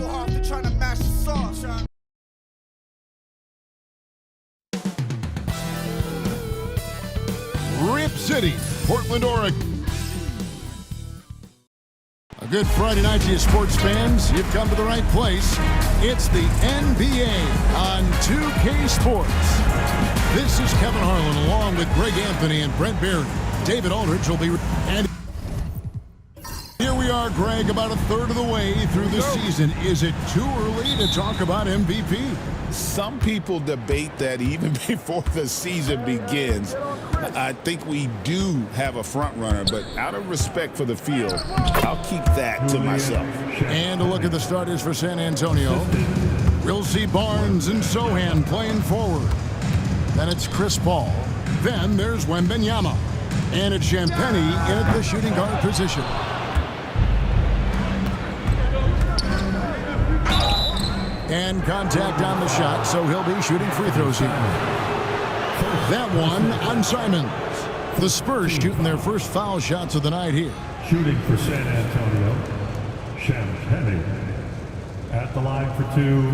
too hard to try to mash the sauce. Rip City, Portland, Oregon. A good Friday night to you sports fans. You've come to the right place. It's the NBA on 2K Sports. This is Kevin Harlan along with Greg Anthony and Brent Barry. David Aldridge will be... And here we are, Greg, about a third of the way through the season. Is it too early to talk about MVP? Some people debate that even before the season begins. I think we do have a front runner, but out of respect for the field, I'll keep that to myself. And a look at the starters for San Antonio. We'll see Barnes and Sohan playing forward. Then it's Chris Paul. Then there's Wembanyama. And it's Champagnie in at the shooting guard position. And contact on the shot, so he'll be shooting free throws here. That one on Simons. The Spurs shooting their first foul shots of the night here. Shooting for San Antonio, Champagnie at the line for two.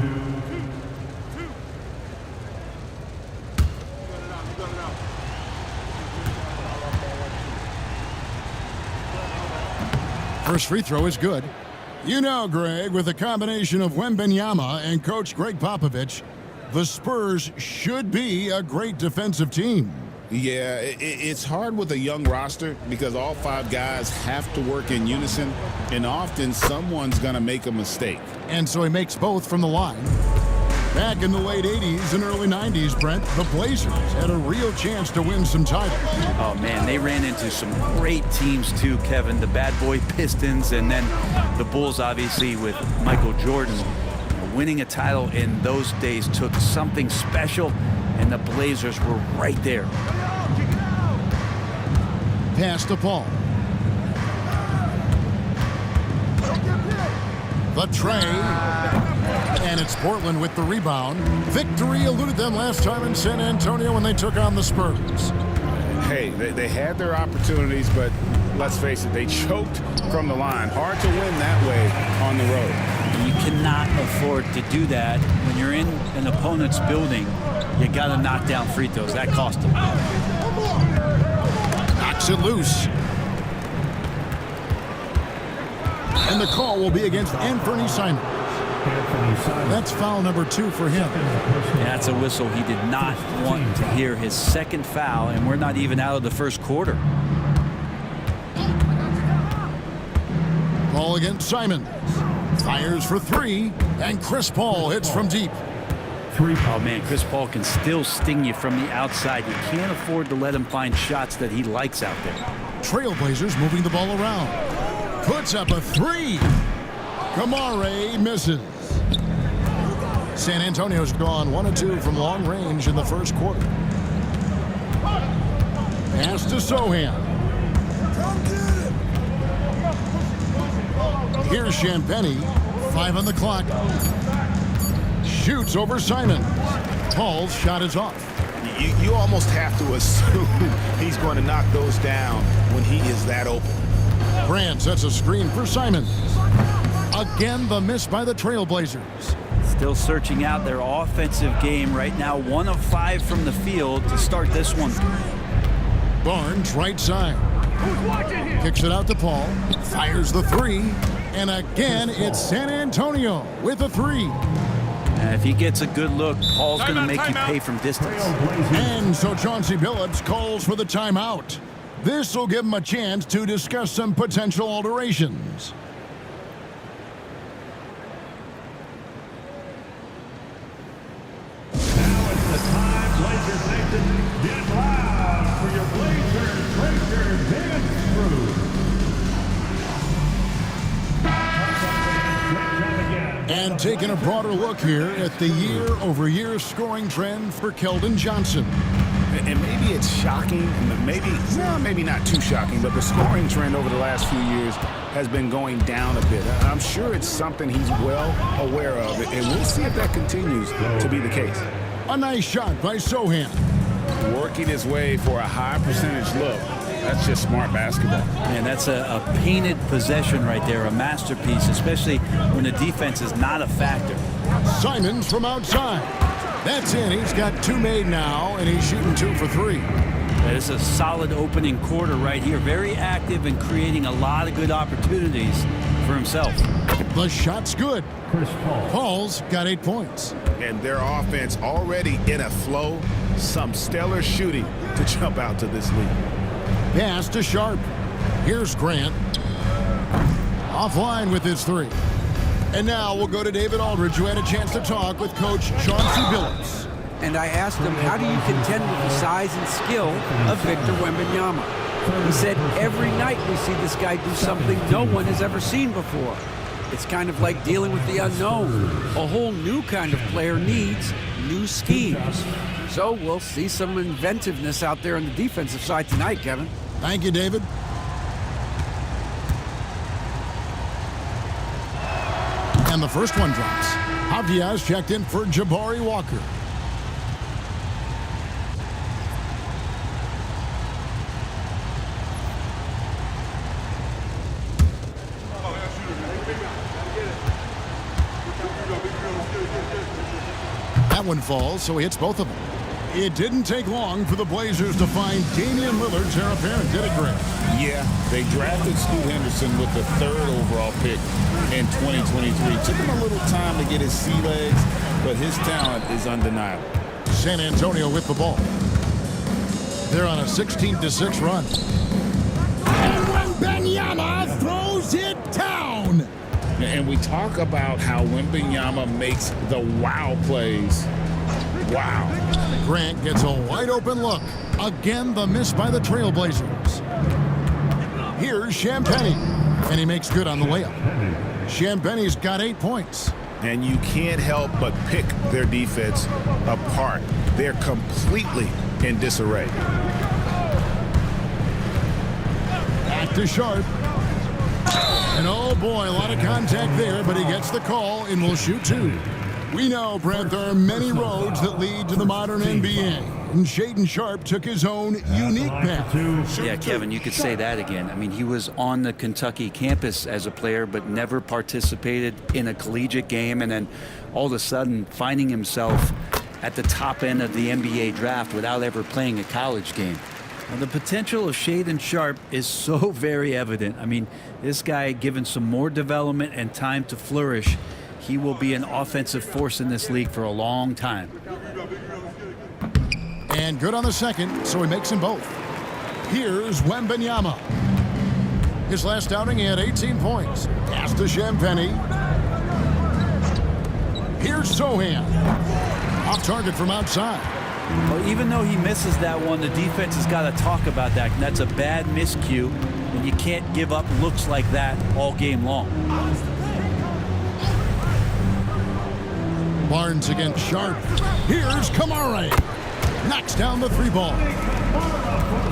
First free throw is good. You know, Greg, with a combination of Wembanyama and Coach Greg Popovich, the Spurs should be a great defensive team. Yeah, it's hard with a young roster because all five guys have to work in unison, and often someone's going to make a mistake. And so he makes both from the line. Back in the late 80s and early 90s, Brent, the Blazers had a real chance to win some titles. Oh, man, they ran into some great teams, too, Kevin. The Bad Boy Pistons and then the Bulls, obviously, with Michael Jordan. Winning a title in those days took something special, and the Blazers were right there. Pass to Paul. The tray. And it's Portland with the rebound. Victory eluded them last time in San Antonio when they took on the Spurs. Hey, they had their opportunities, but let's face it, they choked from the line. Hard to win that way on the road. You cannot afford to do that when you're in an opponent's building. You got to knock down free throws. That cost them. Knocks it loose. And the call will be against Anthony Simons. That's foul number 2 for him. That's a whistle he did not want to hear. His second foul, and we're not even out of the first quarter. Ball against Simons. Fires for 3, and Chris Paul hits from deep. Oh, man, Chris Paul can still sting you from the outside. You can't afford to let him find shots that he likes out there. Trailblazers moving the ball around. Puts up a 3. Kamare misses. San Antonio's gone 1 of 2 from long range in the first quarter. Pass to Sohan. Here's Champagnie. 5 on the clock. Shoots over Simons. Paul's shot is off. You almost have to assume he's going to knock those down when he is that open. Grant sets a screen for Simons. Again, the miss by the Trailblazers. Still searching out their offensive game right now. 1 of 5 from the field to start this one. Barnes, right side. Kicks it out to Paul. Fires the 3. And again, it's San Antonio with a 3. And if he gets a good look, Paul's going to make you pay from distance. And so Chauncey Billups calls for the timeout. This will give him a chance to discuss some potential alterations. Blazers Nation, get loud for your Blazers Breaker Dance Crew. And taking a broader look here at the year-over-year scoring trend for Keldon Johnson. And maybe it's shocking, maybe not too shocking, but the scoring trend over the last few years has been going down a bit. I'm sure it's something he's well aware of, and we'll see if that continues to be the case. A nice shot by Sohan. Working his way for a high percentage look. That's just smart basketball. Man, that's a painted possession right there, a masterpiece, especially when the defense is not a factor. Simons from outside. That's in. He's got 2 made now, and he's shooting 2 for 3. That is a solid opening quarter right here. Very active and creating a lot of good opportunities for himself. The shot's good. Chris Paul. Paul's got 8 points. And their offense already in a flow. Some stellar shooting to jump out to this lead. Pass to Sharp. Here's Grant. Offline with his 3. And now we'll go to David Aldridge, who had a chance to talk with Coach Chauncey Billups. And I asked him, how do you contend with the size and skill of Victor Wembanyama? He said, every night we see this guy do something no one has ever seen before. It's kind of like dealing with the unknown. A whole new kind of player needs new schemes. So we'll see some inventiveness out there on the defensive side tonight, Kevin. Thank you, David. And the first one drops. Javier checked in for Jabari Walker. That one falls, so he hits both of them. It didn't take long for the Blazers to find Damian Lillard's heir apparent, did it, Greg? Yeah, they drafted Scoot Henderson with the 3rd overall pick in 2023. Took him a little time to get his sea legs, but his talent is undeniable. San Antonio with the ball. They're on a 16-6 run. And Wembanyama throws it down. And we talk about how Wembanyama makes the wow plays. Wow. Grant gets a wide-open look. Again, the miss by the Trailblazers. Here's Champagnie, and he makes good on the layup. Champagnie's got 8 points. And you can't help but pick their defense apart. They're completely in disarray. Back to Sharp. And oh boy, a lot of contact there, but he gets the call and will shoot 2. We know, Brent, there are many roads that lead to the modern NBA. And Shaedon Sharp took his own unique path. Yeah, Kevin, you could say that again. I mean, he was on the Kentucky campus as a player, but never participated in a collegiate game. And then all of a sudden finding himself at the top end of the NBA draft without ever playing a college game. Well, the potential of Shaedon Sharp is so very evident. I mean, this guy, given some more development and time to flourish, he will be an offensive force in this league for a long time. And good on the second, so he makes them both. Here's Wembanyama. His last outing, he had 18 points. Pass to Champagnie. Here's Sohan. Off target from outside. Well, even though he misses that one, the defense has got to talk about that. And that's a bad miscue, and you can't give up looks like that all game long. Barnes against Sharp. Here's Kamare. Knocks down the 3-ball.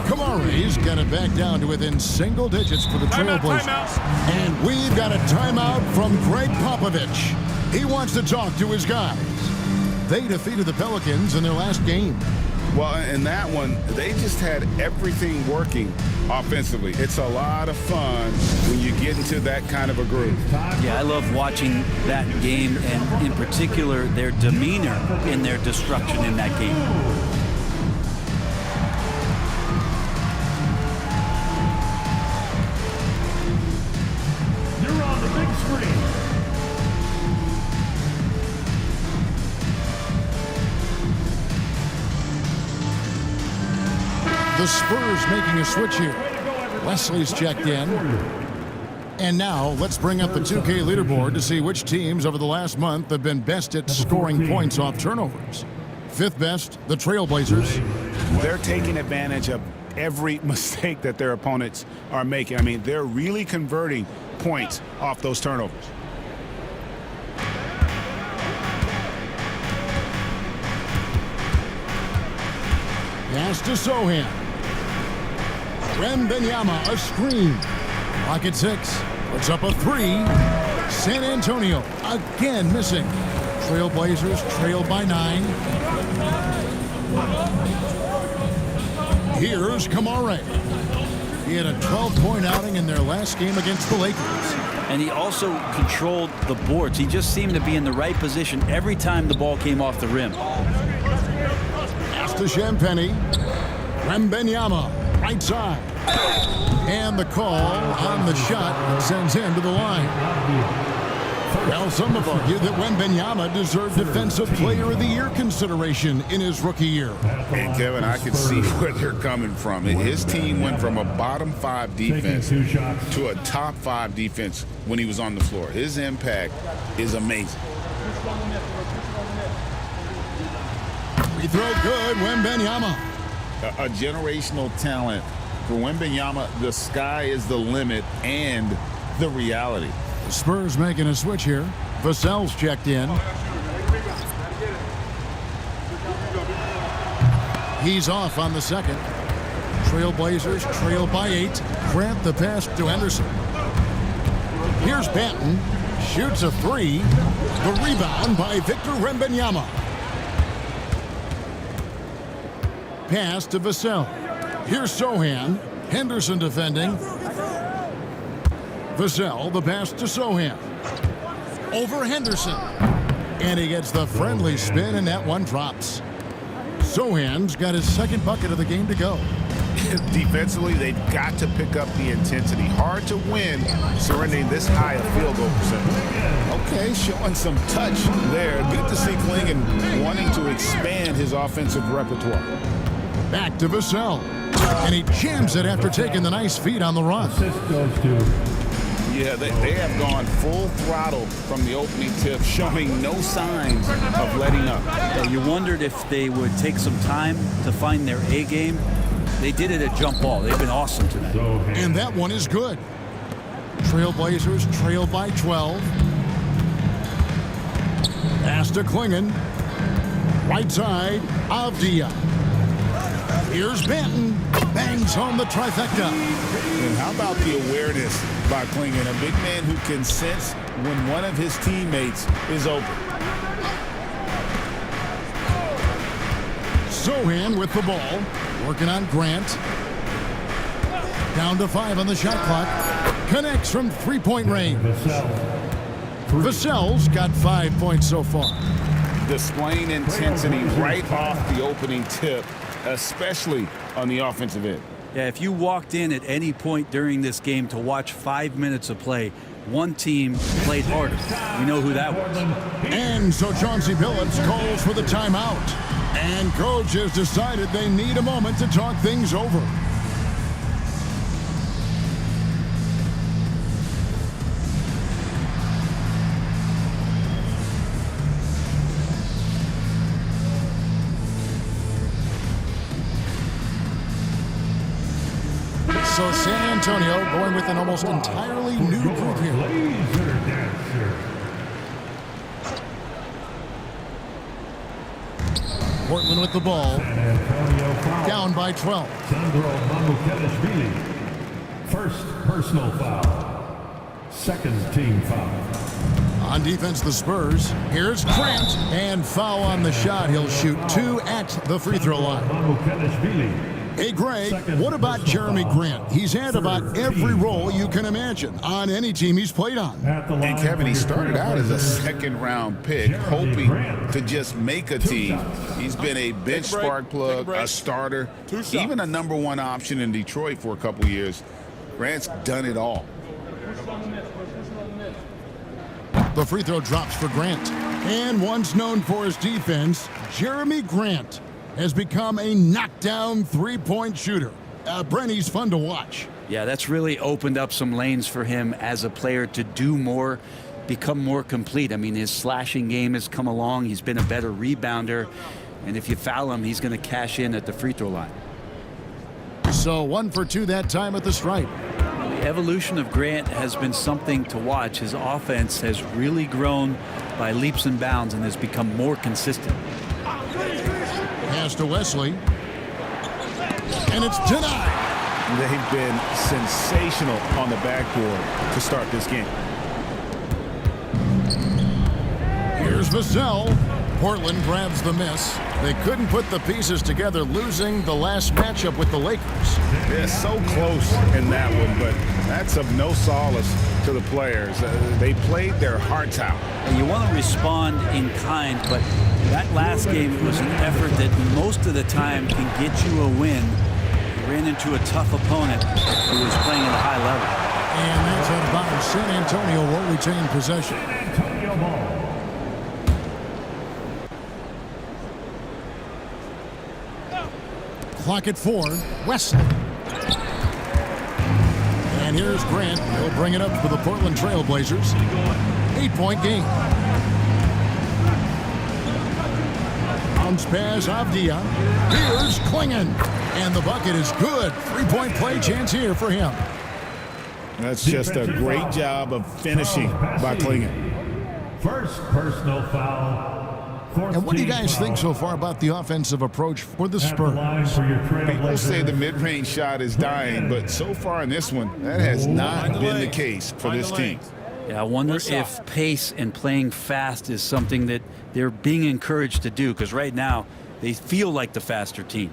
Kamare's got it back down to within single digits for the Trailblazers. And we've got a timeout from Greg Popovich. He wants to talk to his guys. They defeated the Pelicans in their last game. Well, in that one, they just had everything working offensively. It's a lot of fun when you get into that kind of a groove. Yeah, I love watching that game, and in particular, their demeanor in their destruction in that game. You're on the big screen. The Spurs making a switch here. Wesley's checked in. And now let's bring up the 2K leaderboard to see which teams over the last month have been best at scoring points off turnovers. 5th best, the Trailblazers. They're taking advantage of every mistake that their opponents are making. I mean, they're really converting points off those turnovers. Pass to Sohan. Wembanyama, a screen. Clock at 6. Puts up a 3. San Antonio again missing. Trailblazers trailed by 9. Here's Kamare. He had a 12-point outing in their last game against the Lakers. And he also controlled the boards. He just seemed to be in the right position every time the ball came off the rim. Pass to Champagny. Wembanyama, right side. And the call on the shot sends him to the line. Well, some have argued that Wembanyama deserved Defensive Player of the Year consideration in his rookie year. And Kevin, I can see where they're coming from. His team went from a bottom 5 defense to a top 5 defense when he was on the floor. His impact is amazing. Free throw good, Wembanyama. A generational talent. For Wembanyama, the sky is the limit and the reality. The Spurs making a switch here. Vassell's checked in. He's off on the second. Trailblazers trail by 8. Grant the pass to Henderson. Here's Banton. Shoots a 3. The rebound by Victor Wembanyama. Pass to Vassell. Here's Sohan. Henderson defending. Vassell, the pass to Sohan. Over Henderson. And he gets the friendly spin, and that one drops. Sohan's got his second bucket of the game to go. Defensively, they've got to pick up the intensity. Hard to win surrendering this high a field goal percentage. Okay, showing some touch there. Good to see Klingon wanting to expand his offensive repertoire. Back to Vassell. And he jams it after taking the nice feed on the run. Assist goes to Yeah, they have gone full throttle from the opening tip, showing no signs of letting up. You wondered if they would take some time to find their A game. They did it at jump ball. They've been awesome tonight. And that one is good. Trailblazers trail by 12. Pass to Klingon. Right side, Avdia. Here's Banton. Bangs home the trifecta. And how about the awareness by Klingon, a big man who can sense when one of his teammates is open. Sohan with the ball. Working on Grant. Down to 5 on the shot clock. Connects from three-point range. Vassell's got 5 points so far. Displaying intensity right off the opening tip, especially on the offensive end. Yeah, if you walked in at any point during this game to watch 5 minutes of play, one team played harder. We know who that was. And so Chauncey Billups calls for the timeout. And coach has decided they need a moment to talk things over. So San Antonio going with an almost entirely new group here. Portland with the ball. Down by 12. First personal foul. Second team foul. On defense, the Spurs. Here's Grant. And foul on the shot. He'll shoot 2 at the free throw line. Hey, Greg, what about Jeremy Grant? He's had about every role you can imagine on any team he's played on. And Kevin, he started out as a second-round pick, hoping to just make a team. He's been a bench spark plug, a starter, even a #1 option in Detroit for a couple years. Grant's done it all. The free throw drops for Grant. And once known for his defense, Jeremy Grant has become a knockdown three-point shooter. Brent, he's fun to watch. Yeah, that's really opened up some lanes for him as a player to do more, become more complete. I mean, his slashing game has come along. He's been a better rebounder. And if you foul him, he's going to cash in at the free throw line. So 1 for 2 that time at the stripe. The evolution of Grant has been something to watch. His offense has really grown by leaps and bounds and has become more consistent. Pass to Wesley. And it's denied. They've been sensational on the backboard to start this game. Here's Vassell. Portland grabs the miss. They couldn't put the pieces together, losing the last matchup with the Lakers. They're so close in that one, but that's of no solace to the players. They played their hearts out. And you want to respond in kind, but that last game was an effort that most of the time can get you a win. You ran into a tough opponent who was playing at a high level. And that's out of bounds. San Antonio will retain possession. San Antonio ball. Clock at 4. Wesley. And here's Grant. He'll bring it up for the Portland Trail Blazers. 8-point game. Bounce pass, Avdia. Here's Klingon. And the bucket is good. 3-point play chance here for him. That's just a great job of finishing by Klingon. First personal foul. And what do you guys think so far about the offensive approach for the Spurs? People say the mid-range shot is dying, but so far in this one, that has not been the case for this team. Yeah, I wonder if pace and playing fast is something that they're being encouraged to do, because right now they feel like the faster team.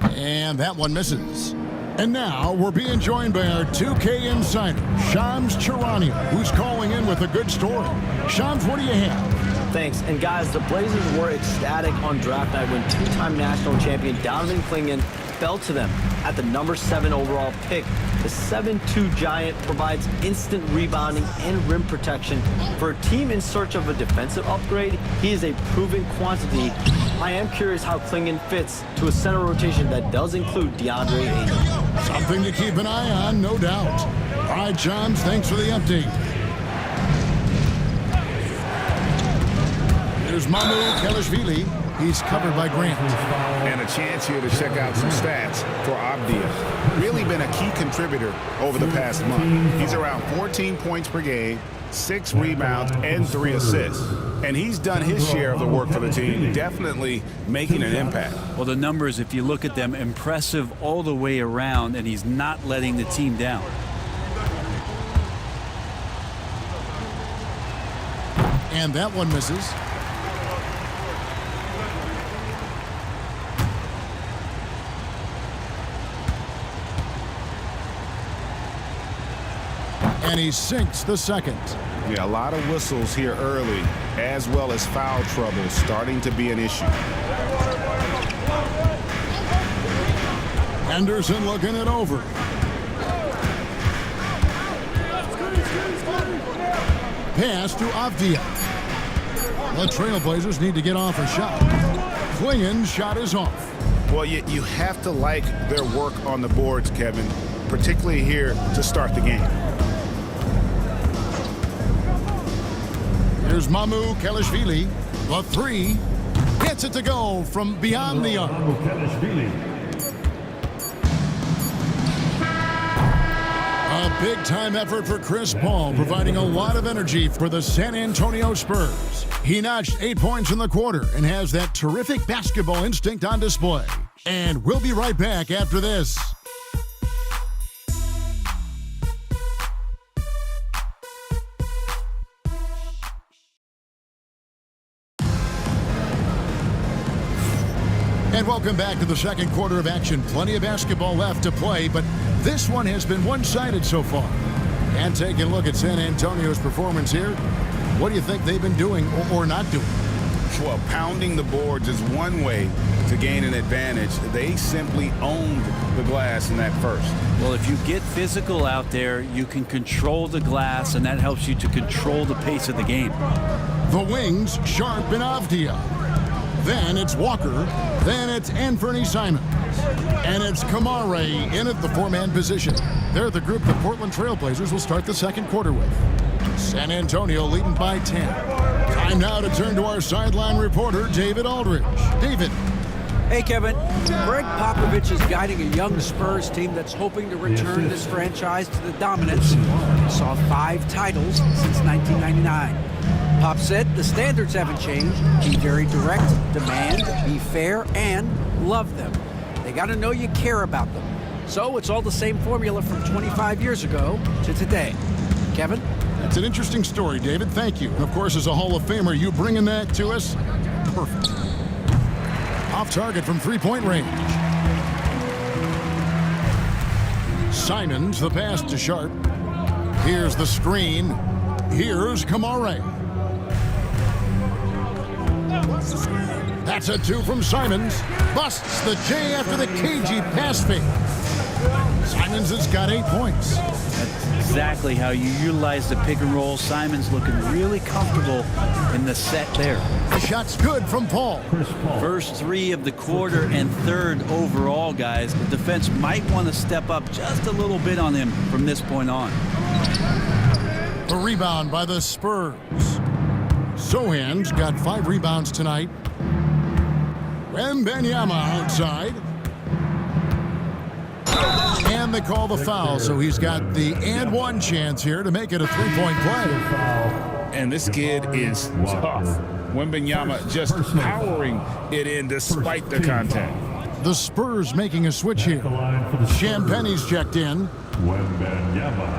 And that one misses. And now we're being joined by our 2K insider, Shams Charania, who's calling in with a good story. Shams, what do you have? Thanks. And guys, the Blazers were ecstatic on draft night when two-time national champion Donovan Klingon fell to them at the number 7 overall pick. The 7'2" giant provides instant rebounding and rim protection. For a team in search of a defensive upgrade, he is a proven quantity. I am curious how Klingon fits to a center rotation that does include DeAndre Ayton. Something to keep an eye on, no doubt. All right, Shams, thanks for the update. There's Mamu Kelishvili. He's covered by Grant. And a chance here to check out some stats for Avdia. Really been a key contributor over the past month. He's around 14 points per game, 6 rebounds, and 3 assists. And he's done his share of the work for the team, definitely making an impact. Well, the numbers, if you look at them, impressive all the way around, and he's not letting the team down. And that one misses. And he sinks the second. Yeah, a lot of whistles here early, as well as foul trouble starting to be an issue. Henderson looking it over. Pass to Avdia. The Trailblazers need to get off a shot. Klingon's shot is off. Well, you have to like their work on the boards, Kevin, particularly here to start the game. Here's Mamu Kelishvili. The 3 gets it to go from beyond the arc. A big-time effort for Chris Paul, providing a lot of energy for the San Antonio Spurs. He notched 8 points in the quarter and has that terrific basketball instinct on display. And we'll be right back after this. And welcome back to the second quarter of action. Plenty of basketball left to play, but this one has been one-sided so far. And taking a look at San Antonio's performance here, what do you think they've been doing or not doing? Well, pounding the boards is one way to gain an advantage. They simply owned the glass in that first. Well, if you get physical out there, you can control the glass, and that helps you to control the pace of the game. The wings, Sharp and Avdia. Then it's Walker. Then it's Anthony Simons. And it's Kamare in at the 4-man position. They're the group the Portland Trailblazers will start the second quarter with. San Antonio leading by 10. Time now to turn to our sideline reporter, David Aldridge. David. Hey, Kevin. Greg Popovich is guiding a young Spurs team that's hoping to return this franchise to the dominance. It saw 5 titles since 1999. Pop said the standards haven't changed. Be very direct, demand, be fair, and love them. They got to know you care about them. So it's all the same formula from 25 years ago to today. Kevin? That's an interesting story, David. Thank you. And of course, as a Hall of Famer, you bringing that to us? Perfect. Off target from three-point range. Simons, the pass to Sharp. Here's the screen. Here's Kamare. That's a two from Simons. Busts the J after the cagey pass fake. Simons has got 8 points. That's exactly how you utilize the pick and roll. Simons looking really comfortable in the set there. The shot's good from Paul. First 3 of the quarter and 3rd overall, guys. The defense might want to step up just a little bit on him from this point on. A rebound by the Spurs. Sohan's got 5 rebounds tonight. Wembanyama outside. And they call the foul, so he's got the and one chance here to make it a 3-point play. And this kid is tough. Wembanyama just powering it in despite the contact. The Spurs making a switch here. Champagne's checked in. Wembanyama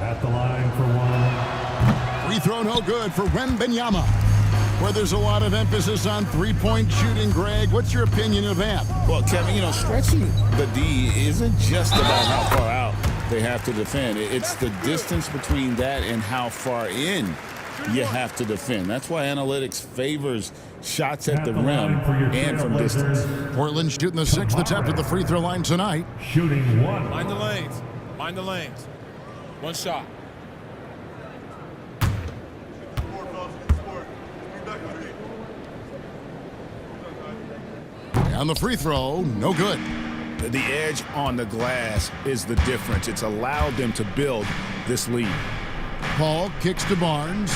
at the line for 1. Free throw no good for Wembanyama. Where there's a lot of emphasis on three-point shooting, Greg. What's your opinion of that? Well, Kevin, you know, stretching the D isn't just about how far out they have to defend. It's the distance between that and how far in you have to defend. That's why analytics favors shots at the rim and from distance. Portland shooting the 6th attempt at the free throw line tonight. Shooting 1. Mind the lanes. Mind the lanes. One shot. On the free throw, no good. The edge on the glass is the difference. It's allowed them to build this lead. Paul kicks to Barnes.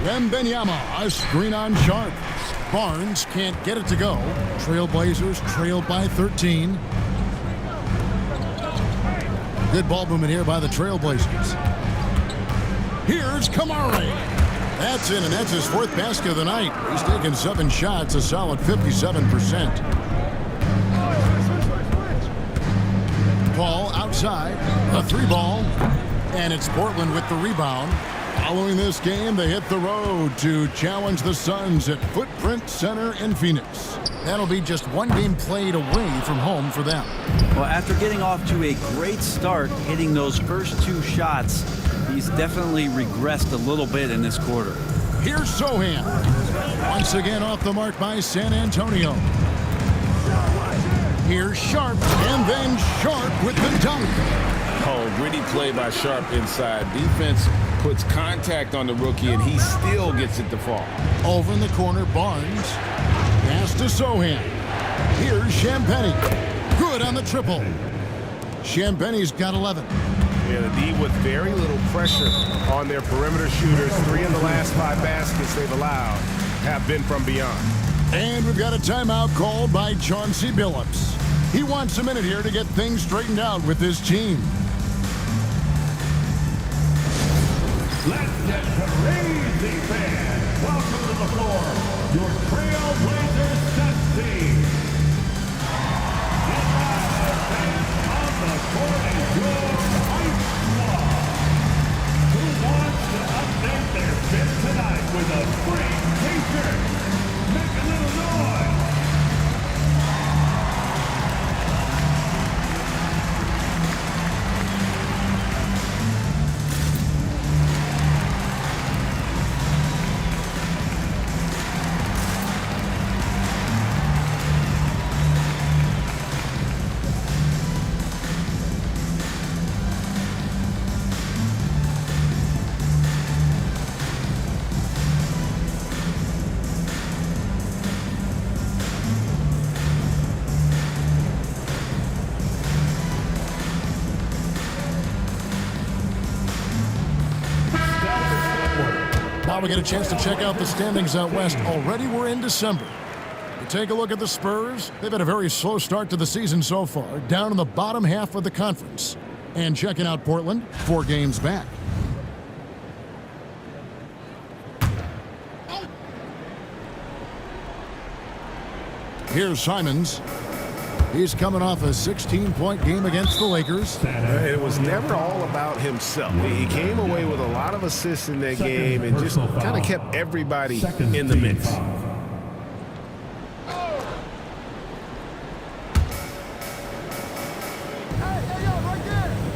Wembanyama, a screen on Sharp. Barnes can't get it to go. Trailblazers trailed by 13. Good ball movement here by the Trailblazers. Here's Kamare. That's in, and that's his 4th basket of the night. He's taken 7 shots, a solid 57%. Paul outside, a 3-ball, and it's Portland with the rebound. Following this game, they hit the road to challenge the Suns at Footprint Center in Phoenix. That'll be just 1 game played away from home for them. Well, after getting off to a great start, hitting those first 2 shots, he's definitely regressed a little bit in this quarter. Here's Sohan. Once again off the mark by San Antonio. Here's Sharp, and then Sharp with the dunk. Oh, gritty play by Sharp inside. Defense puts contact on the rookie, and he still gets it to fall. Over in the corner, Barnes. Pass to Sohan. Here's Champagnie. Good on the triple. Champagnie's got 11. Yeah, the D with very little pressure on their perimeter shooters. 3 of the last 5 baskets they've allowed have been from beyond. And we've got a timeout called by Chauncey Billups. He wants a minute here to get things straightened out with his team. Let's get crazy, fans. Welcome to the floor, your Trailblazers set team. Get live, fans, on the court is your Ice Squad. Who wants to update their fit tonight with a free t-shirt? Make a little noise. Now we get a chance to check out the standings out west. Already we're in December. We take a look at the Spurs. They've had a very slow start to the season so far, down in the bottom half of the conference. And checking out Portland, 4 games back. Here's Simons. He's coming off a 16-point game against the Lakers. It was never all about himself. He came away with a lot of assists in that game and just kind of kept everybody in the mix.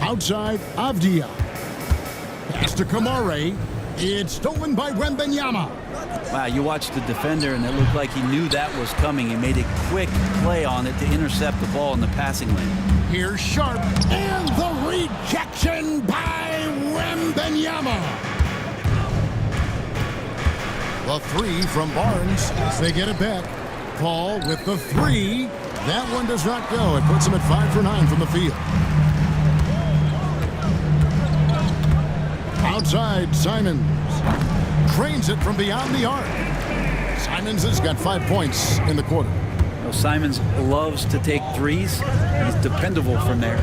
Outside, Avdia. Pass to Kamare. It's stolen by Wembanyama. Wow, you watched the defender, and it looked like he knew that was coming. He made a quick play on it to intercept the ball in the passing lane. Here's Sharp, and the rejection by Wembanyama. The three from Barnes as they get it back. Paul with the three. That one does not go. It puts him at 5 for 9 from the field. Outside, Simons. Trains it from beyond the arc. Simons has got 5 points in the quarter. Well, Simons loves to take threes. He's dependable from there.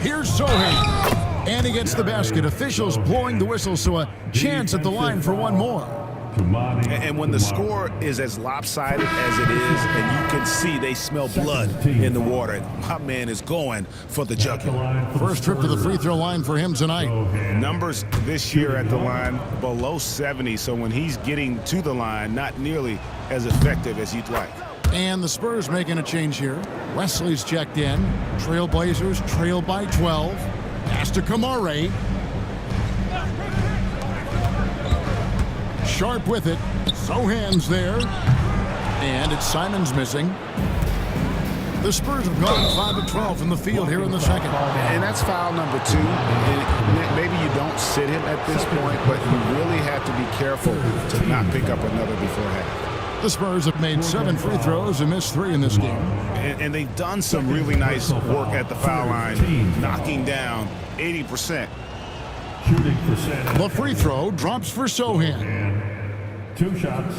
Here's Sohan. And he gets the basket. Officials blowing the whistle, so a chance at the line for one more. And when the score is as lopsided as it is, and you can see they smell blood in the water, my man is going for the jugular. First trip to the free throw line for him tonight. Numbers this year at the line below 70, so when he's getting to the line, not nearly as effective as you'd like. And the Spurs making a change here. Wesley's checked in. Trailblazers trail by 12. Pass to Kamare. Sharp with it. Sohan's there. And it's Simons missing. The Spurs have gone 5 of 12 from the field here in the second. And that's foul number 2. And maybe you don't sit him at this point, but you really have to be careful to not pick up another before half. The Spurs have made 7 free throws and missed 3 in this game. And they've done some really nice work at the foul line, knocking down 80%. Shooting percentage. The free throw drops for Sohan. And 2 shots.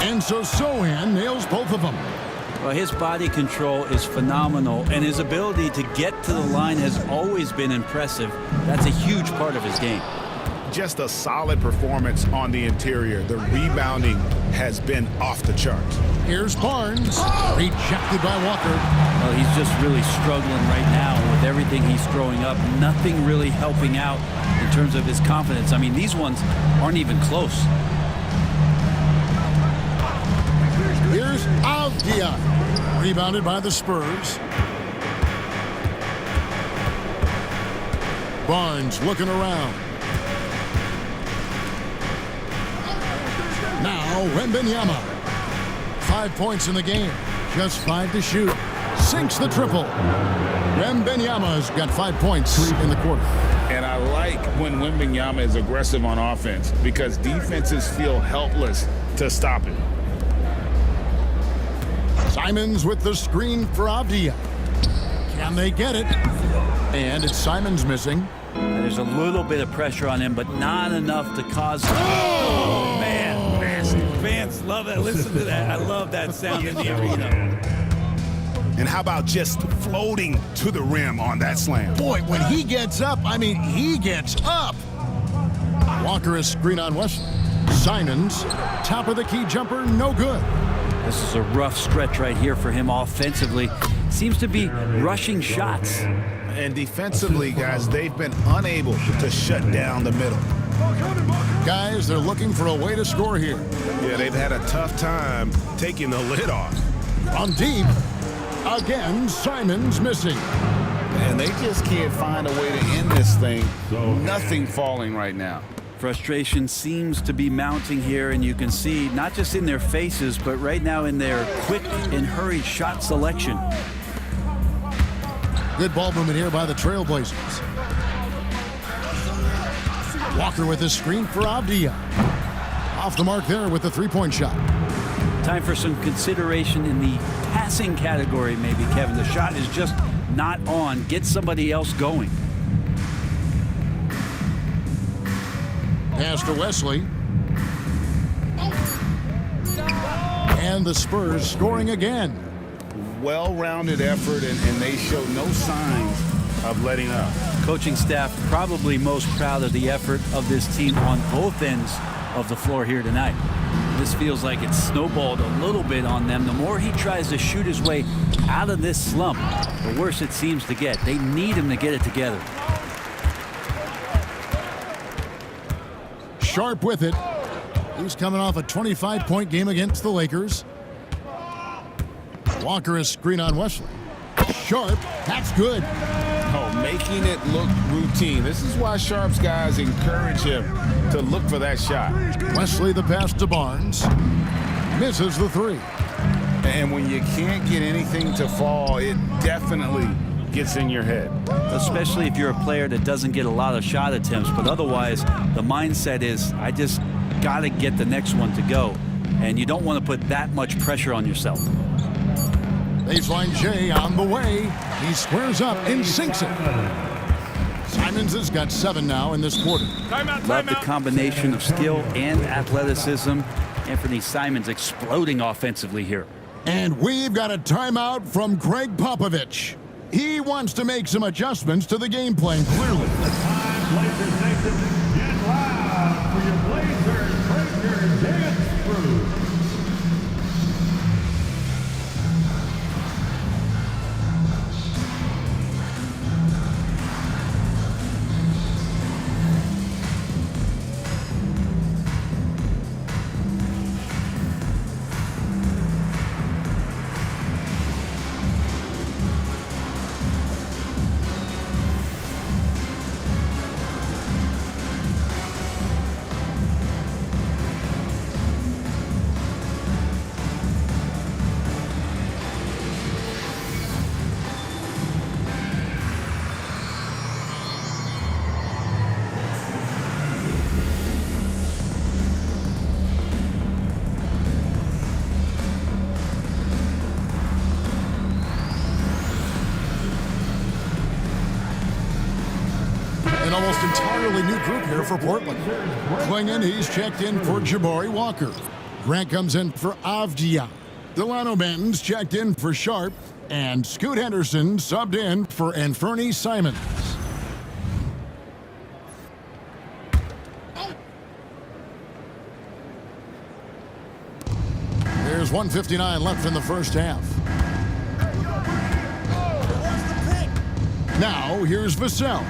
And so Sohan nails both of them. Well, his body control is phenomenal, and his ability to get to the line has always been impressive. That's a huge part of his game. Just a solid performance on the interior. The rebounding has been off the charts. Here's Barnes. Rejected by Walker. Well, he's just really struggling right now with everything he's throwing up. Nothing really helping out in terms of his confidence. I mean, these ones aren't even close. Here's Avdia. Rebounded by the Spurs. Barnes looking around. Now Wembanyama. 5 points in the game. Just 5 to shoot. Sinks the triple. Wembanyama's got 5 points in the quarter. And I like when Wembanyama is aggressive on offense because defenses feel helpless to stop it. Simons with the screen for Avdia. Can they get it? And it's Simons missing. There's a little bit of pressure on him, but not enough to cause... Oh, man. Fans love that. Listen to that. I love that sound in the arena. And how about just floating to the rim on that slam? Boy, when he gets up, I mean, he gets up. Walker is screen on West. Simons, top of the key jumper, no good. This is a rough stretch right here for him offensively. Seems to be rushing shots. And defensively, guys, they've been unable to shut down the middle. Guys, they're looking for a way to score here. Yeah, they've had a tough time taking the lid off. From deep, again, Simons missing. And they just can't find a way to end this thing. Nothing falling right now. Frustration seems to be mounting here, and you can see not just in their faces, but right now in their quick and hurried shot selection. Good ball movement here by the Trailblazers. Walker with his screen for Avdia. Off the mark there with the three-point shot. Time for some consideration in the passing category, maybe, Kevin. The shot is just not on. Get somebody else going. Pass to Wesley. And the Spurs scoring again. Well-rounded effort, and they show no signs of letting up. Coaching staff probably most proud of the effort of this team on both ends of the floor here tonight. This feels like it's snowballed a little bit on them. The more he tries to shoot his way out of this slump, the worse it seems to get. They need him to get it together. Sharp with it. He's coming off a 25-point game against the Lakers. Walker is screen on Wesley. Sharp, that's good. Oh, making it look routine. This is why Sharp's guys encourage him to look for that shot. Wesley the pass to Barnes. Misses the three. And when you can't get anything to fall, it definitely gets in your head. Especially if you're a player that doesn't get a lot of shot attempts, but otherwise the mindset is, I just got to get the next one to go. And you don't want to put that much pressure on yourself. Baseline J on the way. He squares up and sinks it. Simons has got 7 now in this quarter. Love the combination of skill and athleticism. Anthony Simons exploding offensively here. And we've got a timeout from Greg Popovich. He wants to make some adjustments to the game plan, clearly. Blazers Nation, get loud for your Blazers Breaker Dance Crew. An almost entirely new group here for Portland. Klingon, he's checked in for Jabari Walker. Grant comes in for Avdia. Delano Benton's checked in for Sharp. And Scoot Henderson subbed in for Anthony Simons. There's 1:59 left in the first half. Now, here's Vassell.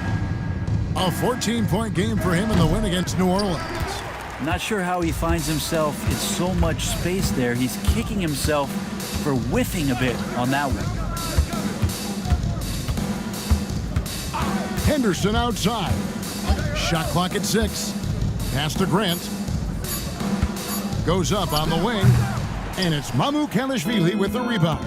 A 14-point game for him in the win against New Orleans. Not sure how he finds himself in so much space there. He's kicking himself for whiffing a bit on that one. Henderson outside. Shot clock at 6. Pass to Grant. Goes up on the wing. And it's Mamu Kalishvili with the rebound.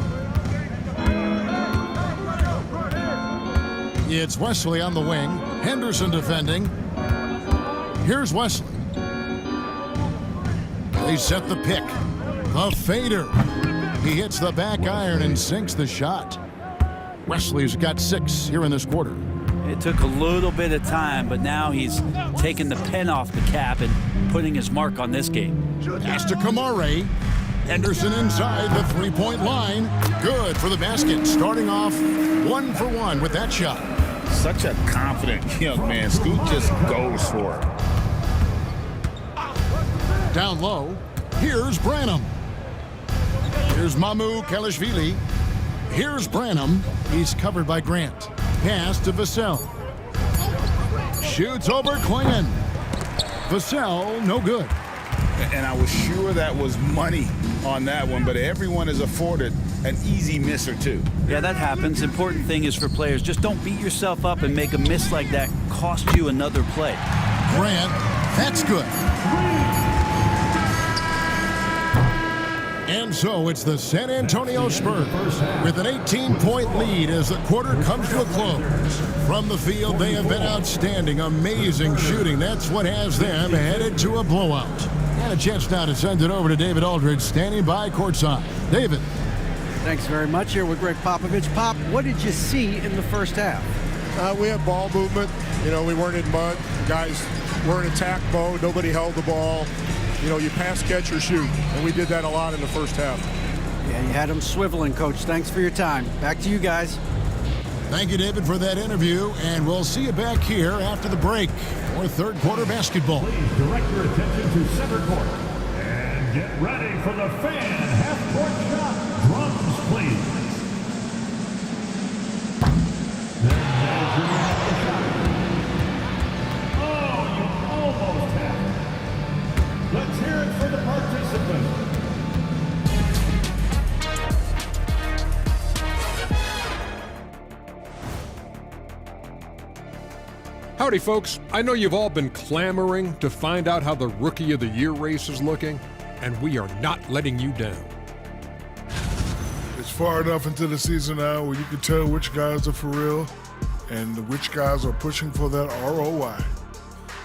It's Wesley on the wing. Henderson defending. Here's Wesley. They set the pick. The fader. He hits the back iron and sinks the shot. Wesley's got 6 here in this quarter. It took a little bit of time, but now he's taking the pen off the cap and putting his mark on this game. Pass to Kamare. Henderson inside the three-point line. Good for the basket. Starting off 1 for 1 with that shot. Such a confident young man. Scoot just goes for it. Down low. Here's Branham. Here's Mamu Kalishvili. Here's Branham. He's covered by Grant. Pass to Vassell. Shoots over Klingon. Vassell, no good. And I was sure that was money on that one, but everyone is afforded an easy miss or two. Yeah, that happens. Important thing is for players, just don't beat yourself up and make a miss like that cost you another play. Grant, that's good. And so it's the San Antonio Spurs with an 18-point lead as the quarter comes to a close. From the field, they have been outstanding, amazing shooting. That's what has them headed to a blowout. And a chance now to send it over to David Aldridge, standing by courtside. David. Thanks very much. Here with Greg Popovich. Pop, what did you see in the first half? We had ball movement. You know, we weren't in mud. Guys were in attack mode. Nobody held the ball. You know, you pass, catch, or shoot. And we did that a lot in the first half. Yeah, you had them swiveling, Coach. Thanks for your time. Back to you guys. Thank you, David, for that interview. And we'll see you back here after the break for third quarter basketball. Please direct your attention to center court. And get ready for the fan half-court shot. Drums, please. There's your shot. Oh, you almost had it. Howdy, folks. I know you've all been clamoring to find out how the Rookie of the Year race is looking, and we are not letting you down. It's far enough into the season now where you can tell which guys are for real and which guys are pushing for that ROI.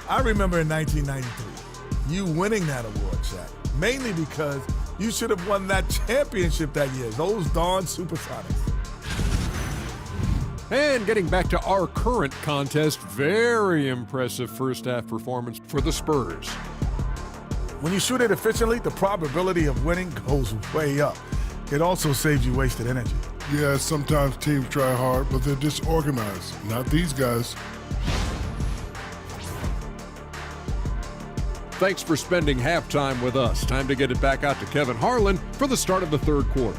I remember in 1993, you winning that award, Shaq, mainly because you should have won that championship that year, those darn Supersonics. And getting back to our current contest, very impressive first half performance for the Spurs. When you shoot it efficiently, the probability of winning goes way up. It also saves you wasted energy. Yeah, sometimes teams try hard, but they're disorganized. Not these guys. Thanks for spending halftime with us. Time to get it back out to Kevin Harlan for the start of the third quarter.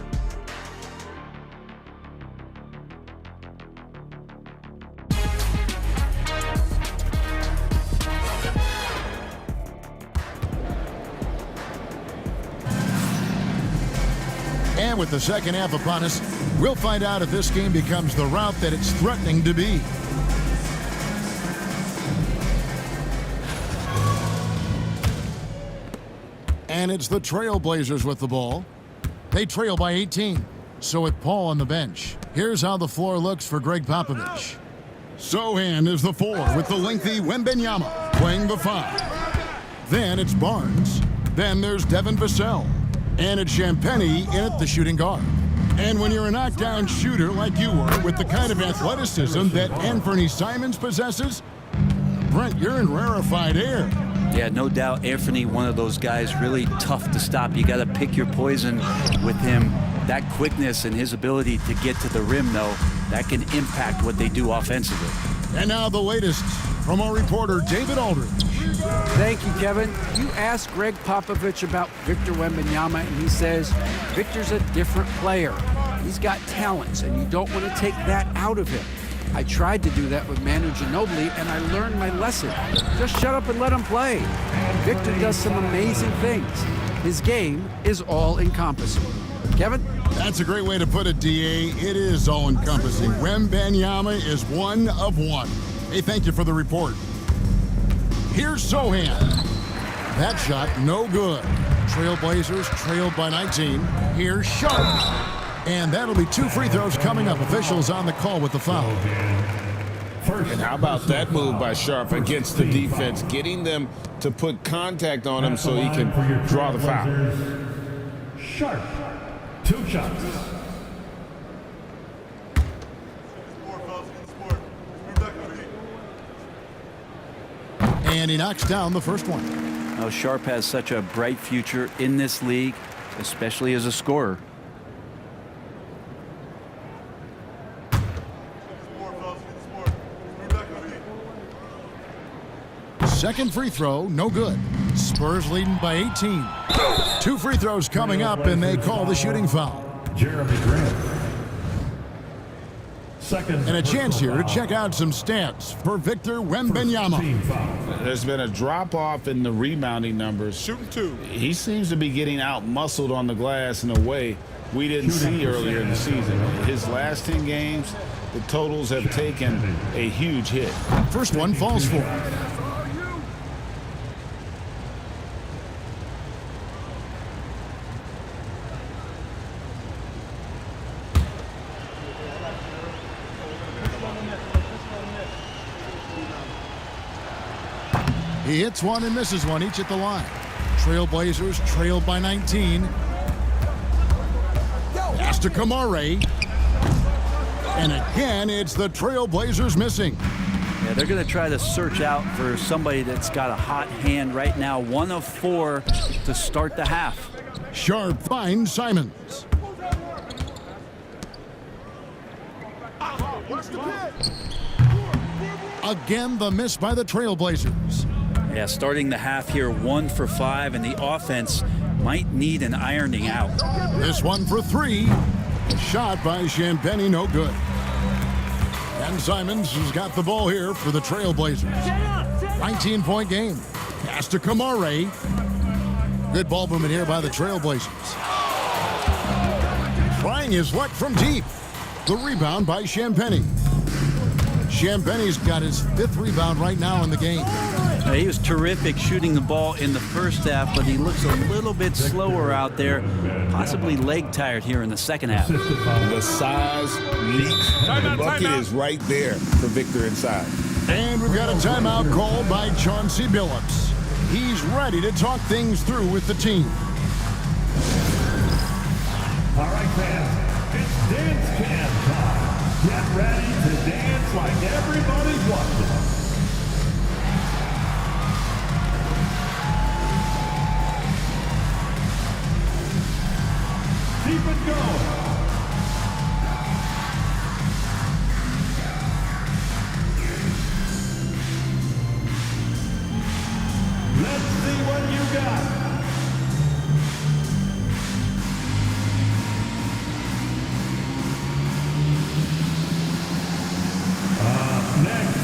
And with the second half upon us, we'll find out if this game becomes the route that it's threatening to be. And it's the Trailblazers with the ball. They trail by 18. So with Paul on the bench, here's how the floor looks for Greg Popovich. Sohan is the 4 with the lengthy Wembanyama playing the 5. Then it's Barnes. Then there's Devin Vassell. And it's Champagnie in at the shooting guard. And when you're a knockdown shooter like you were with the kind of athleticism that Anthony Simons possesses, Brent, you're in rarefied air. Yeah, no doubt Anthony, one of those guys really tough to stop. You got to pick your poison with him. That quickness and his ability to get to the rim, though, that can impact what they do offensively. And now the latest from our reporter, David Aldridge. Thank you, Kevin. You asked Greg Popovich about Victor Wembanyama, and he says Victor's a different player. He's got talents, and you don't want to take that out of him. I tried to do that with Manu Ginobili, and I learned my lesson. Just shut up and let him play. Victor does some amazing things. His game is all-encompassing. Kevin? That's a great way to put it, D.A. It is all-encompassing. Wembanyama is one of one. Hey, thank you for the report. Here's Sohan. That shot, no good. Trailblazers trailed by 19. Here's Sharp. And that'll be 2 free throws coming up. Officials on the call with the foul. And how about that move by Sharp against the defense, getting them to put contact on him so he can draw the foul. Sharp, 2 shots. And he knocks down the first one. Now, Sharp has such a bright future in this league, especially as a scorer. Second free throw, no good. Spurs leading by 18. 2 free throws coming up, and they call the shooting foul. Jeremy Grant. And a chance here to check out some stats for Victor Wembanyama. There's been a drop-off in the rebounding numbers. Shooting 2. He seems to be getting out-muscled on the glass in a way we didn't see earlier in the season. His last 10 games, the totals have taken a huge hit. First one falls for him. He hits one and misses one, each at the line. Trailblazers trailed by 19. Pass to Kamare. And again, it's the Trailblazers missing. Yeah, they're going to try to search out for somebody that's got a hot hand right now. 1 of 4 to start the half. Sharp finds Simons. Again, the miss by the Trailblazers. Yeah, starting the half here, 1 for 5, and the offense might need an ironing out. This one for 3. Shot by Champagnie, no good. And Simons has got the ball here for the Trailblazers. 19-point game. Pass to Kamare. Good ball movement here by the Trailblazers. Trying his luck from deep. The rebound by Champagnie. Champagne's got his 5th rebound right now in the game. He was terrific shooting the ball in the first half, but he looks a little bit slower out there, possibly leg tired here in the second half. The size leaks. The bucket is right there for Victor inside. And we've got a timeout called by Chauncey Billups. He's ready to talk things through with the team. All right, fans, it's dance cam time. Get ready to dance like everybody's watching. Keep it going. Let's see what you got. Next.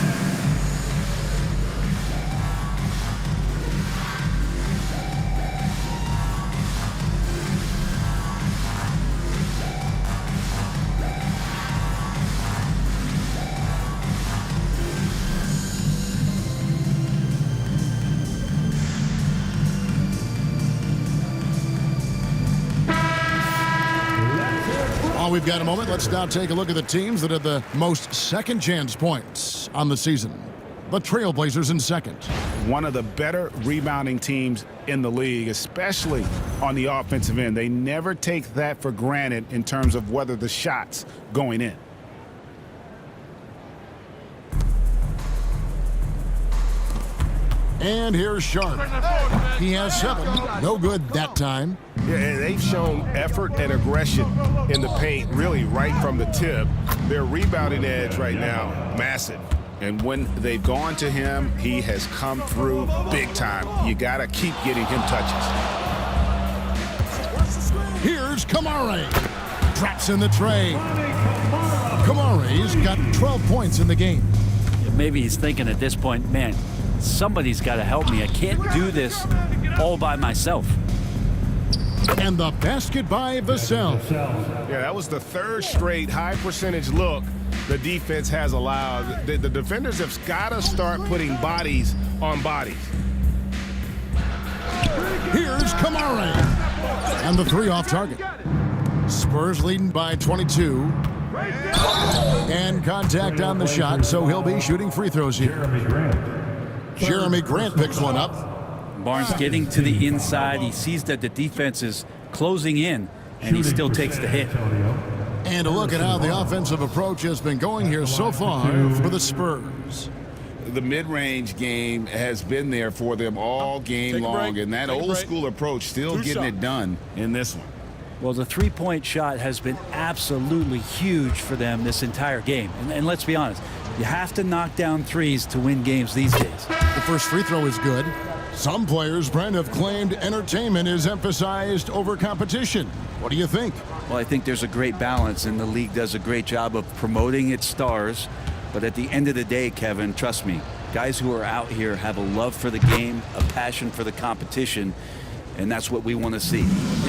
While we've got a moment, let's now take a look at the teams that have the most second chance points on the season. The Trailblazers in second. One of the better rebounding teams in the league, especially on the offensive end. They never take that for granted in terms of whether the shot's going in. And here's Sharp. He has 7. No good that time. Yeah, they've shown effort and aggression in the paint, really right from the tip. Their rebounding edge right now, massive. And when they've gone to him, he has come through big time. You got to keep getting him touches. Here's Kamare. Traps in the tray. Kamare's got 12 points in the game. Maybe he's thinking at this point, man, somebody's got to help me. I can't do this all by myself. And the basket by Vassell. Yeah, that was the 3rd straight high percentage look the defense has allowed. The defenders have got to start putting bodies on bodies. Here's Kamare. And the 3 off target. Spurs leading by 22. And contact on the shot, so he'll be shooting free throws here. Jeremy Grant picks one up. Barnes getting to the inside. He sees that the defense is closing in, and he still takes the hit. And a look at how the offensive approach has been going here so far for the Spurs. The mid-range game has been there for them all game long, and that old-school approach still getting it done in this one. Well, the three-point shot has been absolutely huge for them this entire game. And let's be honest, you have to knock down threes to win games these days. The first free throw is good. Some players, Brent, have claimed entertainment is emphasized over competition. What do you think? Well, I think there's a great balance, and the league does a great job of promoting its stars. But at the end of the day, Kevin, trust me, guys who are out here have a love for the game, a passion for the competition, and that's what we want to see.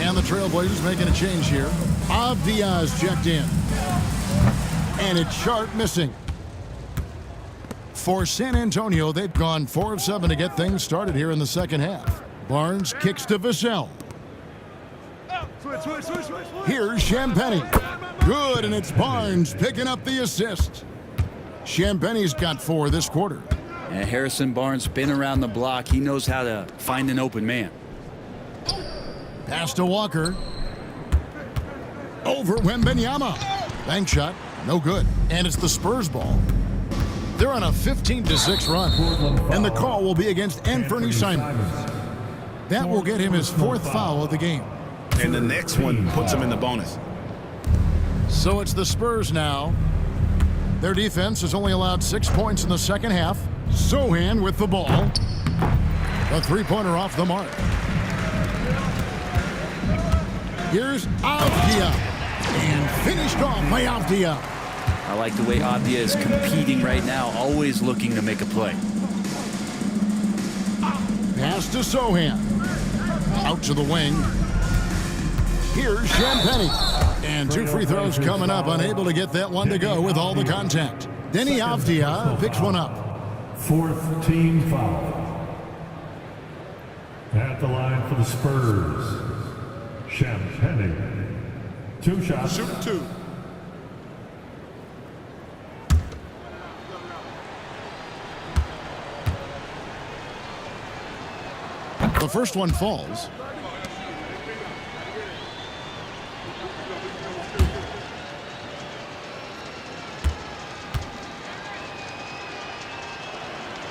And the Trailblazers making a change here. Avdia's checked in. And it's Sharp missing. For San Antonio, they've gone 4 of 7 to get things started here in the second half. Barnes kicks to Vassell. Here's Champagnie. Good, and it's Barnes picking up the assist. Champagnie's got 4 this quarter. And Harrison Barnes been around the block. He knows how to find an open man. Pass to Walker. Over Wembanyama. Bank shot, no good. And it's the Spurs ball. They're on a 15-6 run. And the call will be against Anthony Simons. That will get him his 4th foul of the game. And the next one puts him in the bonus. So it's the Spurs now. Their defense has only allowed 6 points in the second half. Sohan with the ball. The three-pointer off the mark. Here's Avdia. And finished off by Avdia. I like the way Avdia is competing right now, always looking to make a play. Pass to Sohan. Out to the wing. Here's Champagnie. And 2 free throws coming up, unable to get that one to go with all the contact. Denny Avdia picks one up. 4th team foul. At the line for the Spurs, Champagne. 2 shots. Shoot 2. The first one falls.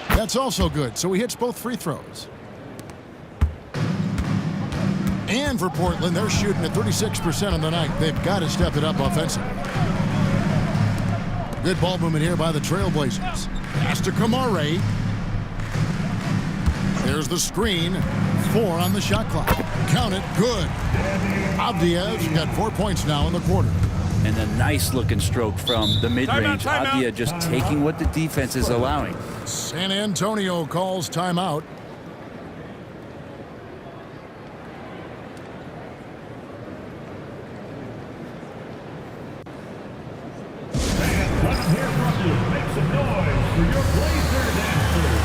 That's also good, so he hits both free throws. And for Portland, they're shooting at 36% on the night. They've got to step it up offensively. Good ball movement here by the Trailblazers. Pass to Kamare. There's the screen. 4 on the shot clock. Count it. Good. Avdia's got 4 points now in the quarter. And a nice looking stroke from the mid-range. Avdia just taking what the defense is allowing. San Antonio calls timeout. Let's hear from you. Make some noise for your Blazer dancers.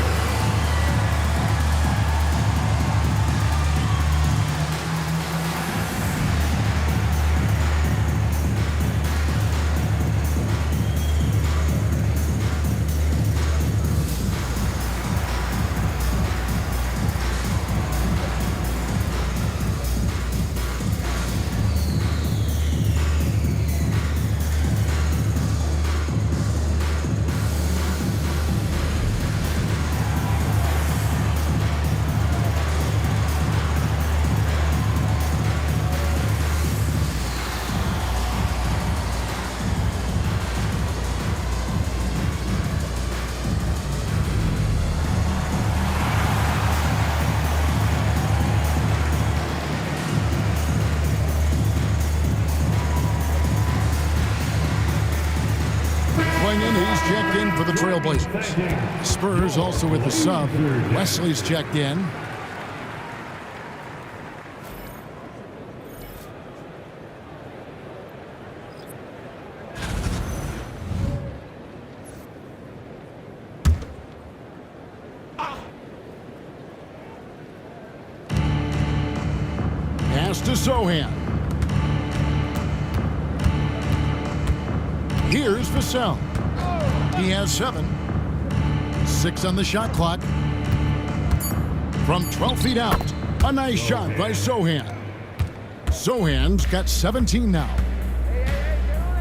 He's checked in for the Trailblazers. Spurs also with the sub. Wesley's checked in. Pass to Sohan. Here's Vassell. He has 7. 6 on the shot clock. From 12 feet out, a nice shot by Sohan. Sohan's got 17 now.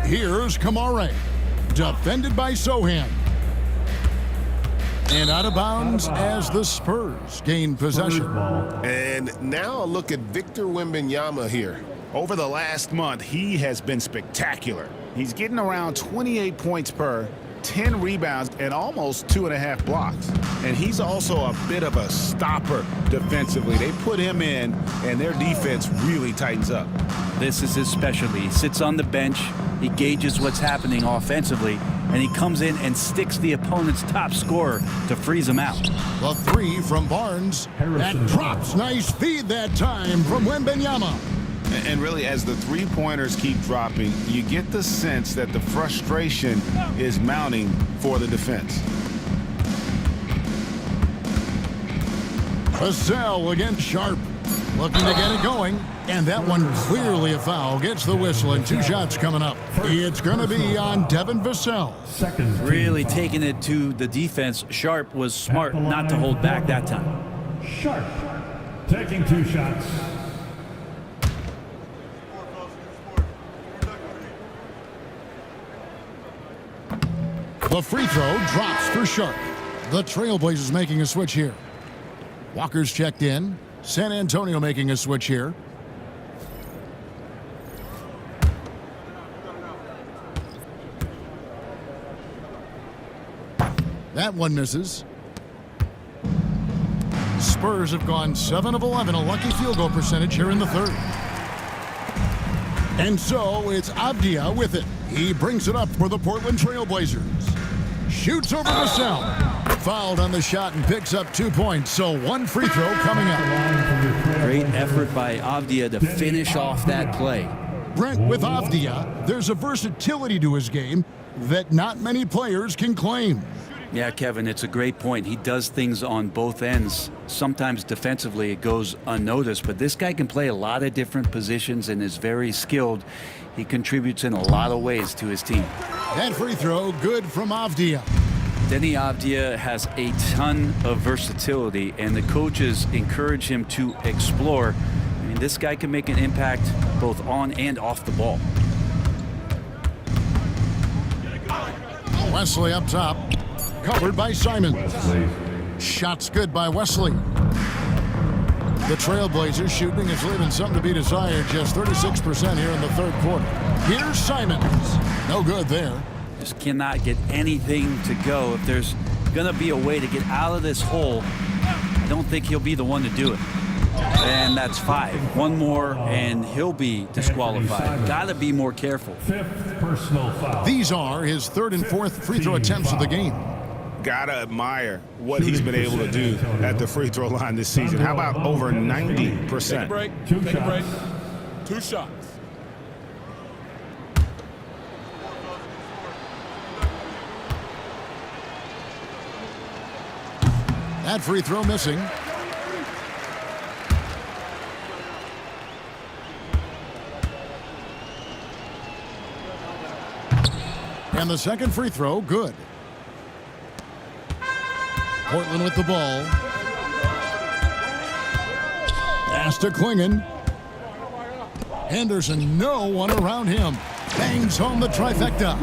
Here's Kamare. Defended by Sohan. And out of bounds as the Spurs gain possession. And now a look at Victor Wembanyama here. Over the last month, he has been spectacular. He's getting around 28 points per, 10 rebounds, and almost 2.5 blocks. And he's also a bit of a stopper defensively. They put him in, and their defense really tightens up. This is his specialty. He sits on the bench, he gauges what's happening offensively, and he comes in and sticks the opponent's top scorer to freeze him out. The 3 from Barnes. That drops. Nice feed that time from Wembanyama. And really, as the three-pointers keep dropping, you get the sense that the frustration is mounting for the defense. Vassell against Sharp. Looking to get it going. And that one clearly a foul. Gets the whistle and 2 shots coming up. It's going to be on Devin Vassell. Really taking it to the defense. Sharp was smart not to hold back that time. Sharp taking 2 shots. The free throw drops for Sharp. The Trailblazers making a switch here. Walker's checked in. San Antonio making a switch here. That one misses. Spurs have gone 7 of 11, a lucky field goal percentage here in the third. And so it's Avdia with it. He brings it up for the Portland Trailblazers. Shoots over Vassell. Fouled on the shot and picks up 2 points. So 1 free throw coming up. Great effort by Avdia to finish off that play. Brent, with Avdia, there's a versatility to his game. that not many players can claim. Yeah, Kevin, it's a great point. He does things on both ends. Sometimes defensively it goes unnoticed, but this guy can play a lot of different positions and is very skilled. He contributes in a lot of ways to his team. That free throw, good from Avdia. Denny Avdia has a ton of versatility, and the coaches encourage him to explore. I mean, this guy can make an impact both on and off the ball. Wesley up top, covered by Simons. Shots good by Wesley. The Trailblazers shooting is leaving something to be desired, just 36% here in the third quarter. Here's Simons. No good there. Just cannot get anything to go. If there's going to be a way to get out of this hole, I don't think he'll be the one to do it. And that's 5. One more, and he'll be disqualified. Got to be more careful. 5th personal foul. These are his 3rd and 4th free throw attempts of the game. Gotta admire what he's been able to do at the free throw line this season. How about over 90%? Take a break. Take a break. 2 shots. That free throw missing. And the second free throw, good. Portland with the ball. Pass to Klingon. Henderson, no one around him. Bangs home the trifecta.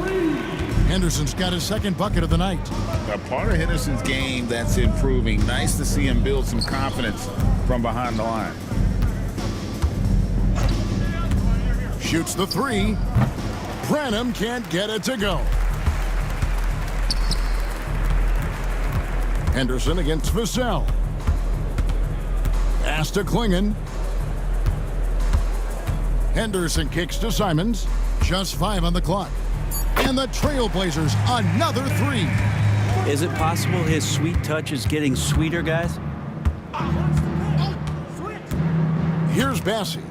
Henderson's got his second bucket of the night. A part of Henderson's game that's improving. Nice to see him build some confidence from behind the line. Shoots the 3. Branham can't get it to go. Henderson against Vassell. Pass to Klingon. Henderson kicks to Simons. Just 5 on the clock. And the Trailblazers, another 3. Is it possible his sweet touch is getting sweeter, guys? Here's Bassi.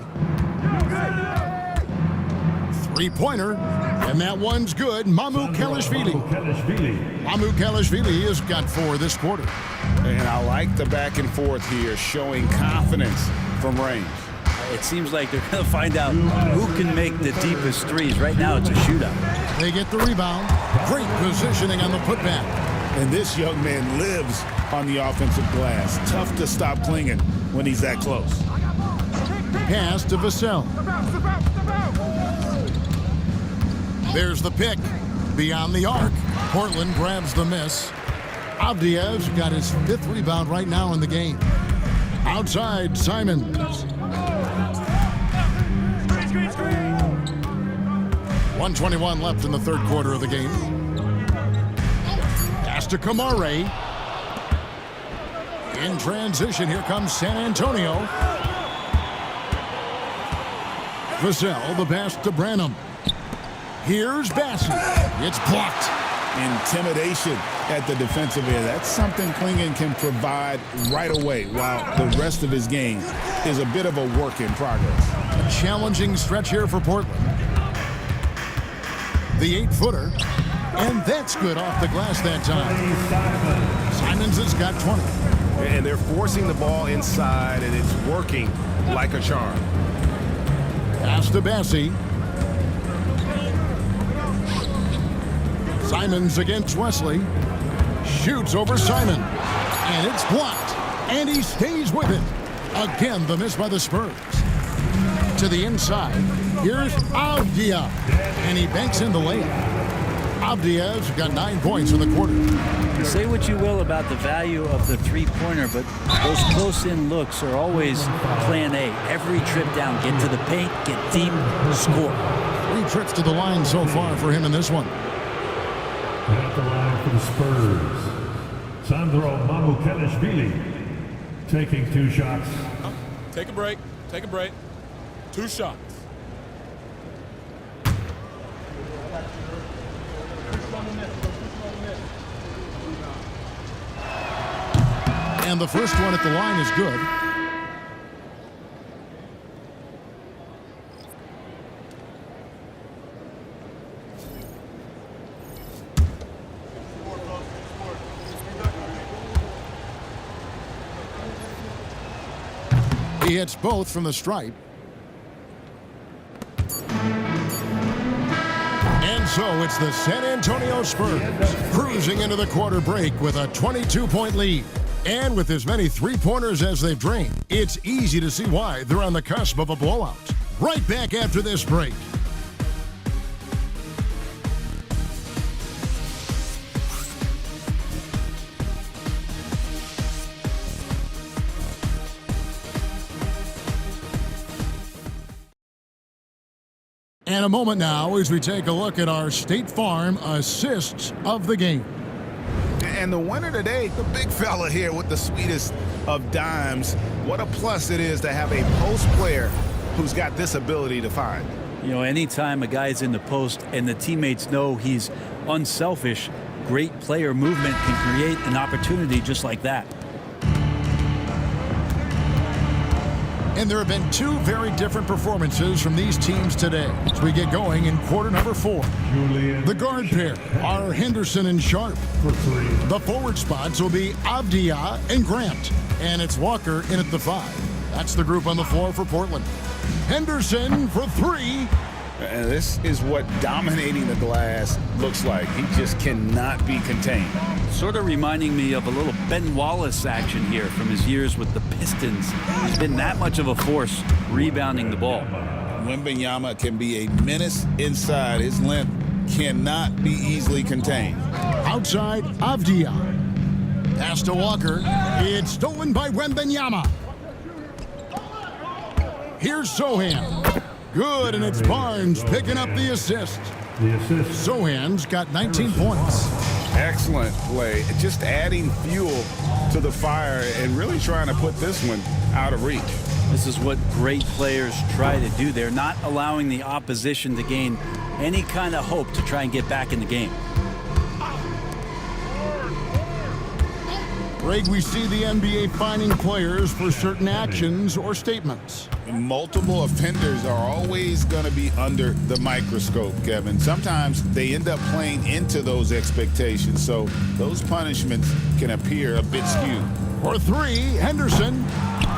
Three-pointer, and that one's good. Mamu Kelishvili. Mamu Kelishvili has got 4 this quarter. And I like the back and forth here, showing confidence from range. It seems like they're going to find out who can make the deepest threes. Right now, it's a shootout. They get the rebound. Great positioning on the putback. And this young man lives on the offensive glass. Tough to stop Klingon when he's that close. Pass to Vassell. There's the pick. Beyond the arc. Portland grabs the miss. Avdia's got his 5th rebound right now in the game. Outside, Simons. 1:21 left in the third quarter of the game. Pass to Kamare. In transition, here comes San Antonio. Vassell, the pass to Branham. Here's Bassi. It's blocked. Intimidation at the defensive end. That's something Klingon can provide right away, while the rest of his game is a bit of a work in progress. A challenging stretch here for Portland. The 8-footer, and that's good off the glass that time. Simons has got 20. And they're forcing the ball inside, and it's working like a charm. Pass to Bassi. Simons against Wesley. Shoots over Simon. And it's blocked. And he stays with it. Again, the miss by the Spurs. To the inside. Here's Avdia. And he banks in the layup. Avdia's got 9 points in the quarter. Say what you will about the value of the three-pointer, but those close-in looks are always plan A. Every trip down, get to the paint, get deep, score. 3 trips to the line so far for him in this one. At the line for the Spurs, Sandro Mamukelishvili taking 2 shots. Take a break. Take a break. 2 shots. And the first one at the line is good. He hits both from the stripe. And so it's the San Antonio Spurs cruising into the quarter break with a 22-point lead. And with as many three-pointers as they've drained, it's easy to see why they're on the cusp of a blowout. Right back after this break. And a moment now as we take a look at our State Farm assists of the game. And the winner today, the big fella here with the sweetest of dimes. What a plus it is to have a post player who's got this ability to find. You know, anytime a guy's in the post and the teammates know he's unselfish, great player movement can create an opportunity just like that. And there have been two very different performances from these teams today as we get going in quarter number 4. The guard pair are Henderson and Sharp. The forward spots will be Avdia and Grant. And it's Walker in at the 5. That's the group on the floor for Portland. Henderson for 3. And this is what dominating the glass looks like. He just cannot be contained. Sort of reminding me of a little Ben Wallace action here from his years with the Pistons. He's been that much of a force rebounding the ball. Wembanyama can be a menace inside. His length cannot be easily contained. Outside, Avdia. Pass to Walker. It's stolen by Wembanyama. Here's Sohan. Good, and it's Barnes picking up the assist. Sohan's got 19 points. Excellent play. Just adding fuel to the fire and really trying to put this one out of reach. This is what great players try to do. They're not allowing the opposition to gain any kind of hope to try and get back in the game. Greg, we see the NBA fining players for certain actions or statements. Multiple offenders are always going to be under the microscope, Kevin. Sometimes they end up playing into those expectations, so those punishments can appear a bit skewed. For 3, Henderson.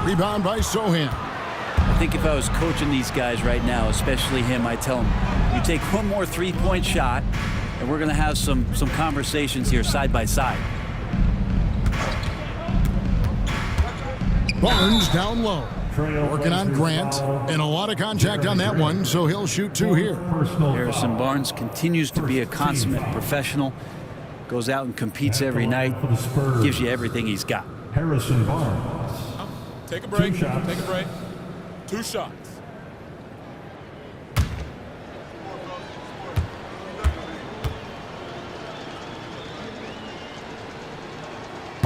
Rebound by Sohan. I think if I was coaching these guys right now, especially him, I'd tell him, you take one more three-point shot, and we're going to have some conversations here side by side. Barnes down low. Working on Grant, and a lot of contact on that one, so he'll shoot 2 here. Harrison Barnes continues to be a consummate professional. Goes out and competes every night. Gives you everything he's got. Harrison Barnes. Take a break. Take a break. 2 shots.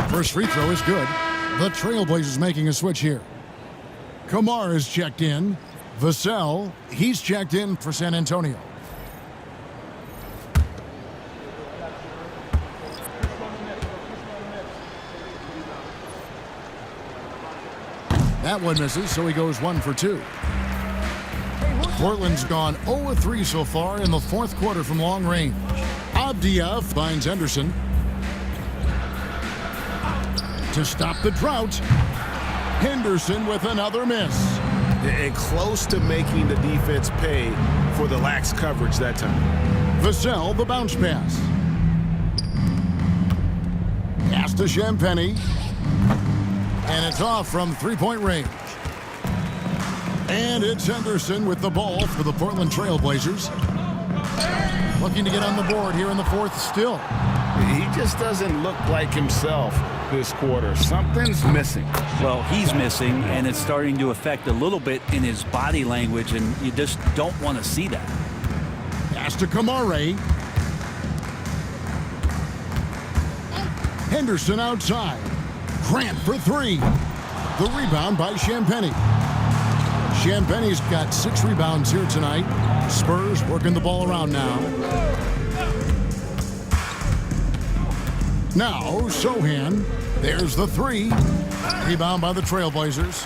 First free throw is good. The Trailblazers making a switch here. Kamar is checked in. Vassell, he's checked in for San Antonio. That one misses, so he goes 1 for 2. Portland's gone 0-3 so far in the 4th quarter from long range. Avdia finds Henderson. To stop the drought, Henderson with another miss. And close to making the defense pay for the lax coverage that time. Vassell, the bounce pass. Pass to Champagnie. And it's off from 3-point range. And it's Henderson with the ball for the Portland Trailblazers. Looking to get on the board here in the 4th still. He just doesn't look like himself this quarter. Something's missing. Well, he's missing, and it's starting to affect a little bit in his body language, and you just don't want to see that. Pass to Kamare. Henderson outside. Grant for 3. The rebound by Champagnie. Champagnie's got 6 rebounds here tonight. Spurs working the ball around now. Now, Sohan. There's the 3. Rebound by the Trailblazers.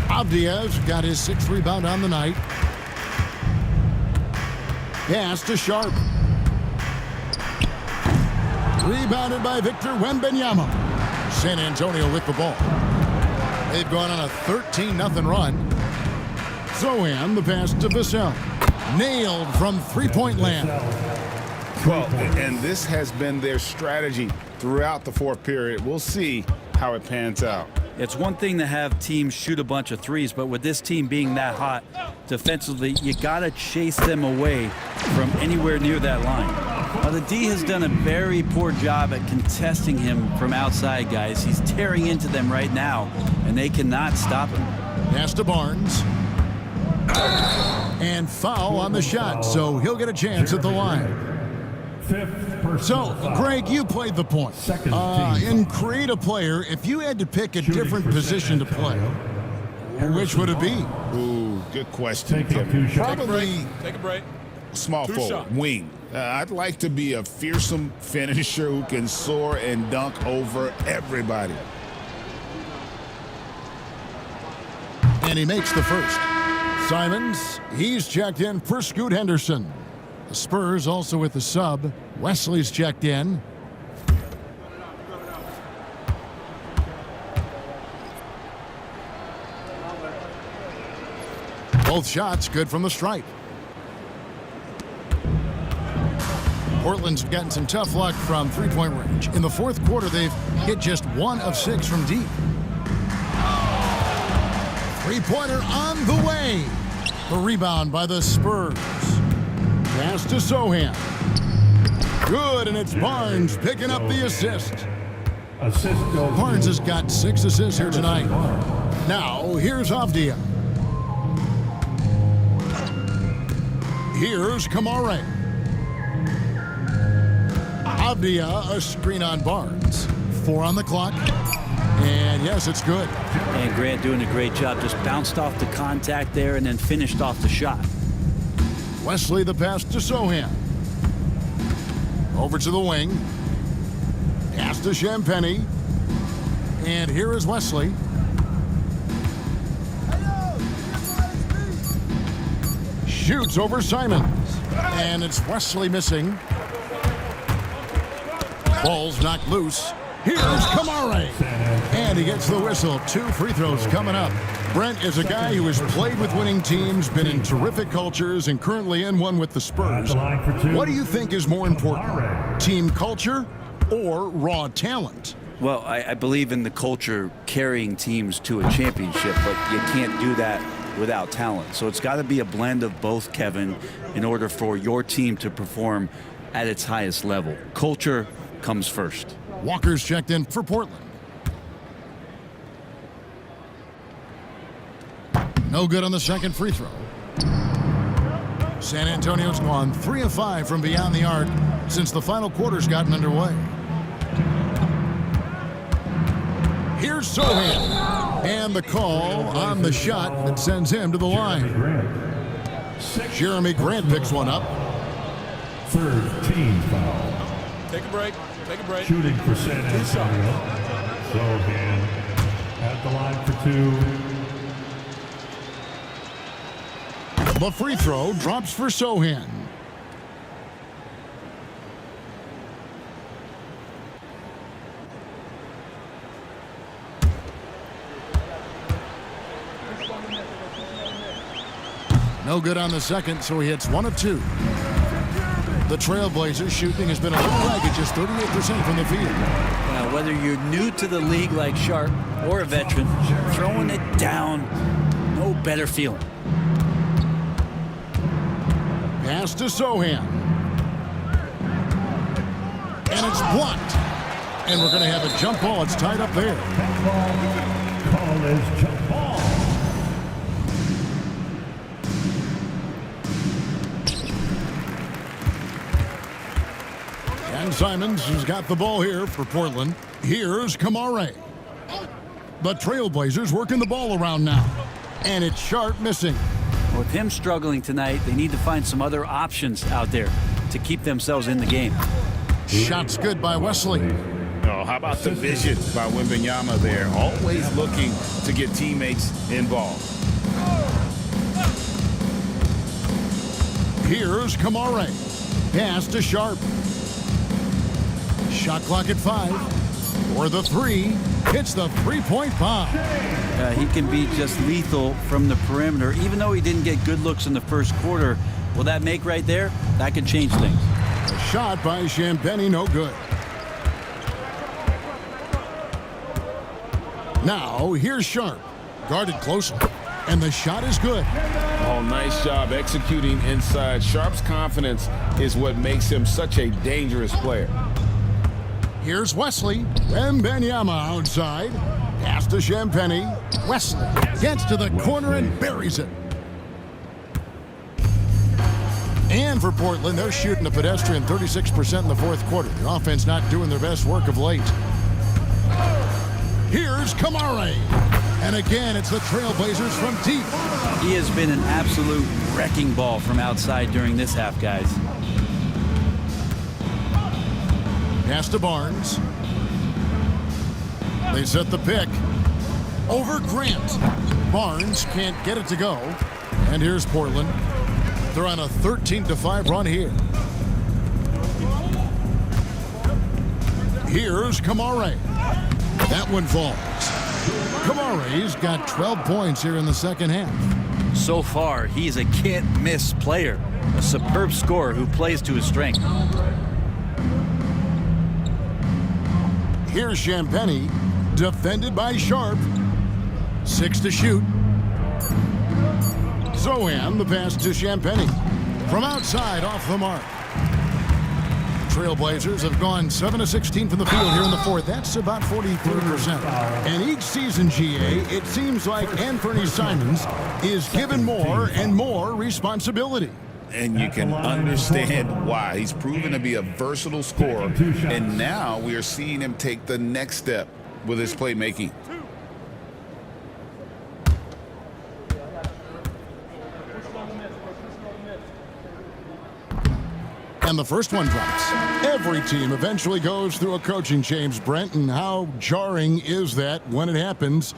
Avdia's got his 6th rebound on the night. Pass to Sharp. Rebounded by Victor Wembanyama. San Antonio with the ball. They've gone on a 13-0 run. Zohan, the pass to Vassell. Nailed from three-point land. Well, and this has been their strategy throughout the fourth period. We'll see how it pans out. It's one thing to have teams shoot a bunch of threes, but with this team being that hot defensively, you got to chase them away from anywhere near that line. The D has done a very poor job at contesting him from outside, guys. He's tearing into them right now, and they cannot stop him. Pass to Barnes. And foul on the shot, so he'll get a chance at the line. So, Greg, you played the point. In create a player, if you had to pick a different position to play, which would it be? Ooh, good question, Kevin. Probably Take a break. small forward, wing. I'd like to be a fearsome finisher who can soar and dunk over everybody. And he makes the first. Simons, he's checked in for Scoot Henderson. The Spurs also with the sub. Wesley's checked in. Both shots good from the stripe. Portland's gotten some tough luck from three-point range. In the fourth quarter, they've hit just 1 of 6 from deep. Three-pointer on the way. The rebound by the Spurs. Pass to Zohan. Good, and it's Barnes picking up the assist. Barnes has got 6 assists here tonight. Now, here's Avdia. Here's Kamare. Avdia, a screen on Barnes. 4 on the clock. And yes, it's good. And Grant doing a great job. Just bounced off the contact there and then finished off the shot. Wesley, the pass to Zohan. Over to the wing. Pass to Champagny. And here is Wesley. Shoots over Simons. And it's Wesley missing. Ball's knocked loose. Here's Kamare. And he gets the whistle. 2 free throws coming up. Brent is a guy who has played with winning teams, been in terrific cultures, and currently in one with the Spurs. What do you think is more important, team culture or raw talent? Well, I believe in the culture carrying teams to a championship, but you can't do that without talent. So it's got to be a blend of both, Kevin, in order for your team to perform at its highest level. Culture comes first. Walker's checked in for Portland. No good on the second free throw. San Antonio's gone 3 of 5 from beyond the arc since the final quarter's gotten underway. Here's Zohan. And the call on the shot that sends him to the line. Jeremy Grant picks one up. 3rd team foul. Take a break. Take a break. Shooting for San Antonio. Zohan at the line for 2. The free throw drops for Zohan. No good on the second, so he hits 1 of 2. The Trailblazers shooting has been a little ragged, just 38% from the field. Now, whether you're new to the league like Sharp or a veteran, throwing it down, no better feeling. Pass to Zohan. And it's blocked. And we're going to have a jump ball. It's tied up there. Call is jump ball. And Simons has got the ball here for Portland. Here's Kamare. The Trailblazers working the ball around now. And it's Sharp missing. With him struggling tonight, they need to find some other options out there to keep themselves in the game. Shots good by Wesley. Oh, how about the vision by Wembanyama there? Always looking to get teammates involved. Here's Kamare. Pass to Sharp. Shot clock at 5. For the three, hits the three-point bomb. He can be just lethal from the perimeter, even though he didn't get good looks in the first quarter. Will that make right there? That can change things. A shot by Champagny, no good. Now, here's Sharp. Guarded closely, and the shot is good. Oh, nice job executing inside. Sharp's confidence is what makes him such a dangerous player. Here's Wesley. Wembanyama outside. Pass to Champagny. Wesley gets to the corner and buries it. And for Portland, they're shooting a pedestrian 36% in the fourth quarter. The offense not doing their best work of late. Here's Kamare. And again, it's the Trailblazers from deep. He has been an absolute wrecking ball from outside during this half, guys. Pass to Barnes. They set the pick. Over Grant. Barnes can't get it to go. And here's Portland. They're on a 13-5 run here. Here's Kamare. That one falls. Kamare's got 12 points here in the second half. So far, he's a can't-miss player. A superb scorer who plays to his strength. Here's Champagny, defended by Sharp. 6 to shoot. Zohan, the pass to Champagny. From outside, off the mark. Trailblazers have gone 7 of 16 from the field here in the fourth. That's about 43%. And each season, GA, it seems like Anthony Simons is given more and more responsibility. And you can understand why. He's proven to be a versatile scorer, and now we are seeing him take the next step with his playmaking. And the first one drops. Every team eventually goes through a coaching change, Brent, and how jarring is that when it happens,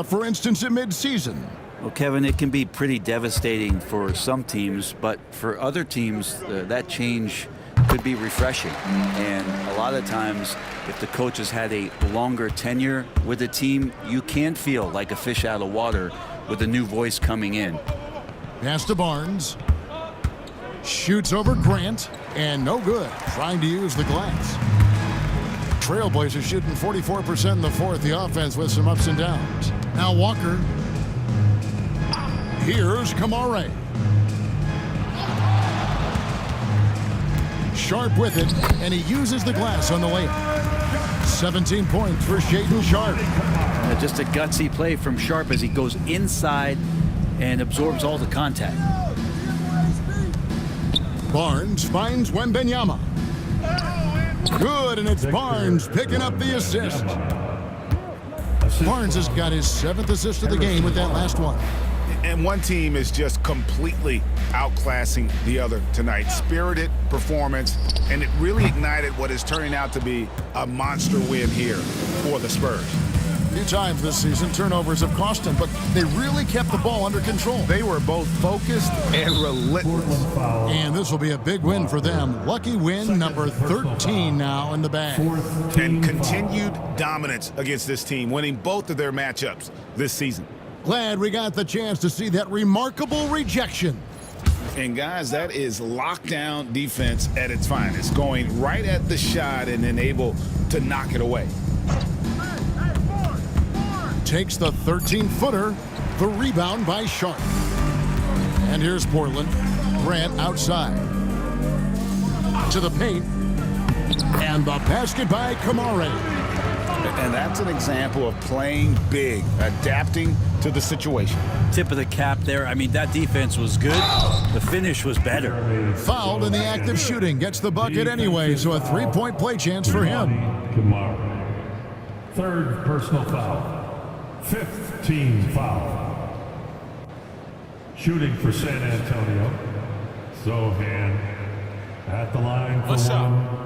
for instance, in midseason? Well, Kevin, it can be pretty devastating for some teams, but for other teams, that change could be refreshing. And a lot of times, if the coach has had a longer tenure with a team, you can feel like a fish out of water with a new voice coming in. Pass to Barnes. Shoots over Grant, and no good. Trying to use the glass. Trailblazers shooting 44% in the fourth. The offense with some ups and downs. Now Walker. Here's Kamare. Sharp with it, and he uses the glass on the layup. 17 points for Shaedon Sharp. Just a gutsy play from Sharp as he goes inside and absorbs all the contact. Barnes finds Wembanyama. Good, and it's Barnes picking up the assist. Barnes has got his 7th assist of the game with that last one. And one team is just completely outclassing the other tonight. Spirited performance, and it really ignited what is turning out to be a monster win here for the Spurs. A few times this season, turnovers have cost them, but they really kept the ball under control. They were both focused and relentless. And this will be a big win for them. Lucky win number 13 now in the bag. And continued dominance against this team, winning both of their matchups this season. Glad we got the chance to see that remarkable rejection. And guys, that is lockdown defense at its finest, going right at the shot and then able to knock it away. Takes the 13-footer, the rebound by Sharp. And here's Portland. Grant outside. To the paint. And the basket by Kamare. And that's an example of playing big, adapting to the situation. Tip of the cap there. I mean, that defense was good. The finish was better. Fouled in the act of shooting. Gets the bucket anyway, so a three-point play chance for him. Kamara. Third personal foul. 5th team foul. Shooting for San Antonio. Zohan at the line for What's up? one.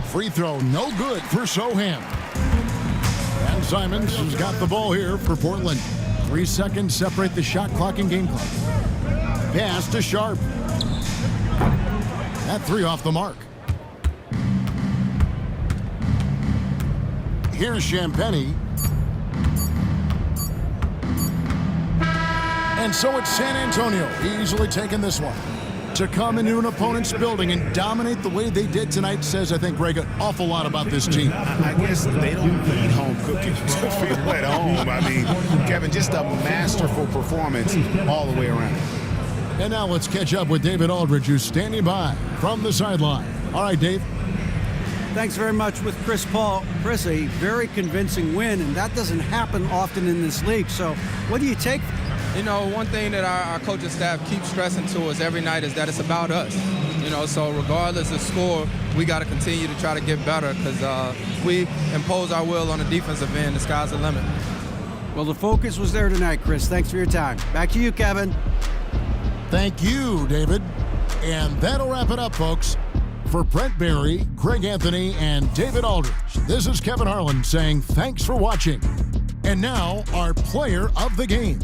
Free throw, no good for Sohan. And Simons has got the ball here for Portland. 3 seconds separate the shot clock and game clock. pass to Sharp. That 3 off the mark. Here's Champagny. And so it's San Antonio easily taking this one. To come into an opponent's building and dominate the way they did tonight says, I think, Greg, an awful lot about this team. I guess they don't need home cooking to feel at home. I mean, Kevin, just a masterful performance all the way around. And now let's catch up with David Aldridge, who's standing by from the sideline. All right, Dave. Thanks very much with Chris Paul. Chris, a very convincing win, and that doesn't happen often in this league. So what do you take? You know, one thing that our coaching staff keeps stressing to us every night is that it's about us. You know, so regardless of score, we got to continue to try to get better because we impose our will on the defensive end. The sky's the limit. Well, the focus was there tonight, Chris. Thanks for your time. Back to you, Kevin. Thank you, David. And that'll wrap it up, folks. For Brent Barry, Greg Anthony, and David Aldridge, this is Kevin Harlan saying thanks for watching. And now, our player of the game.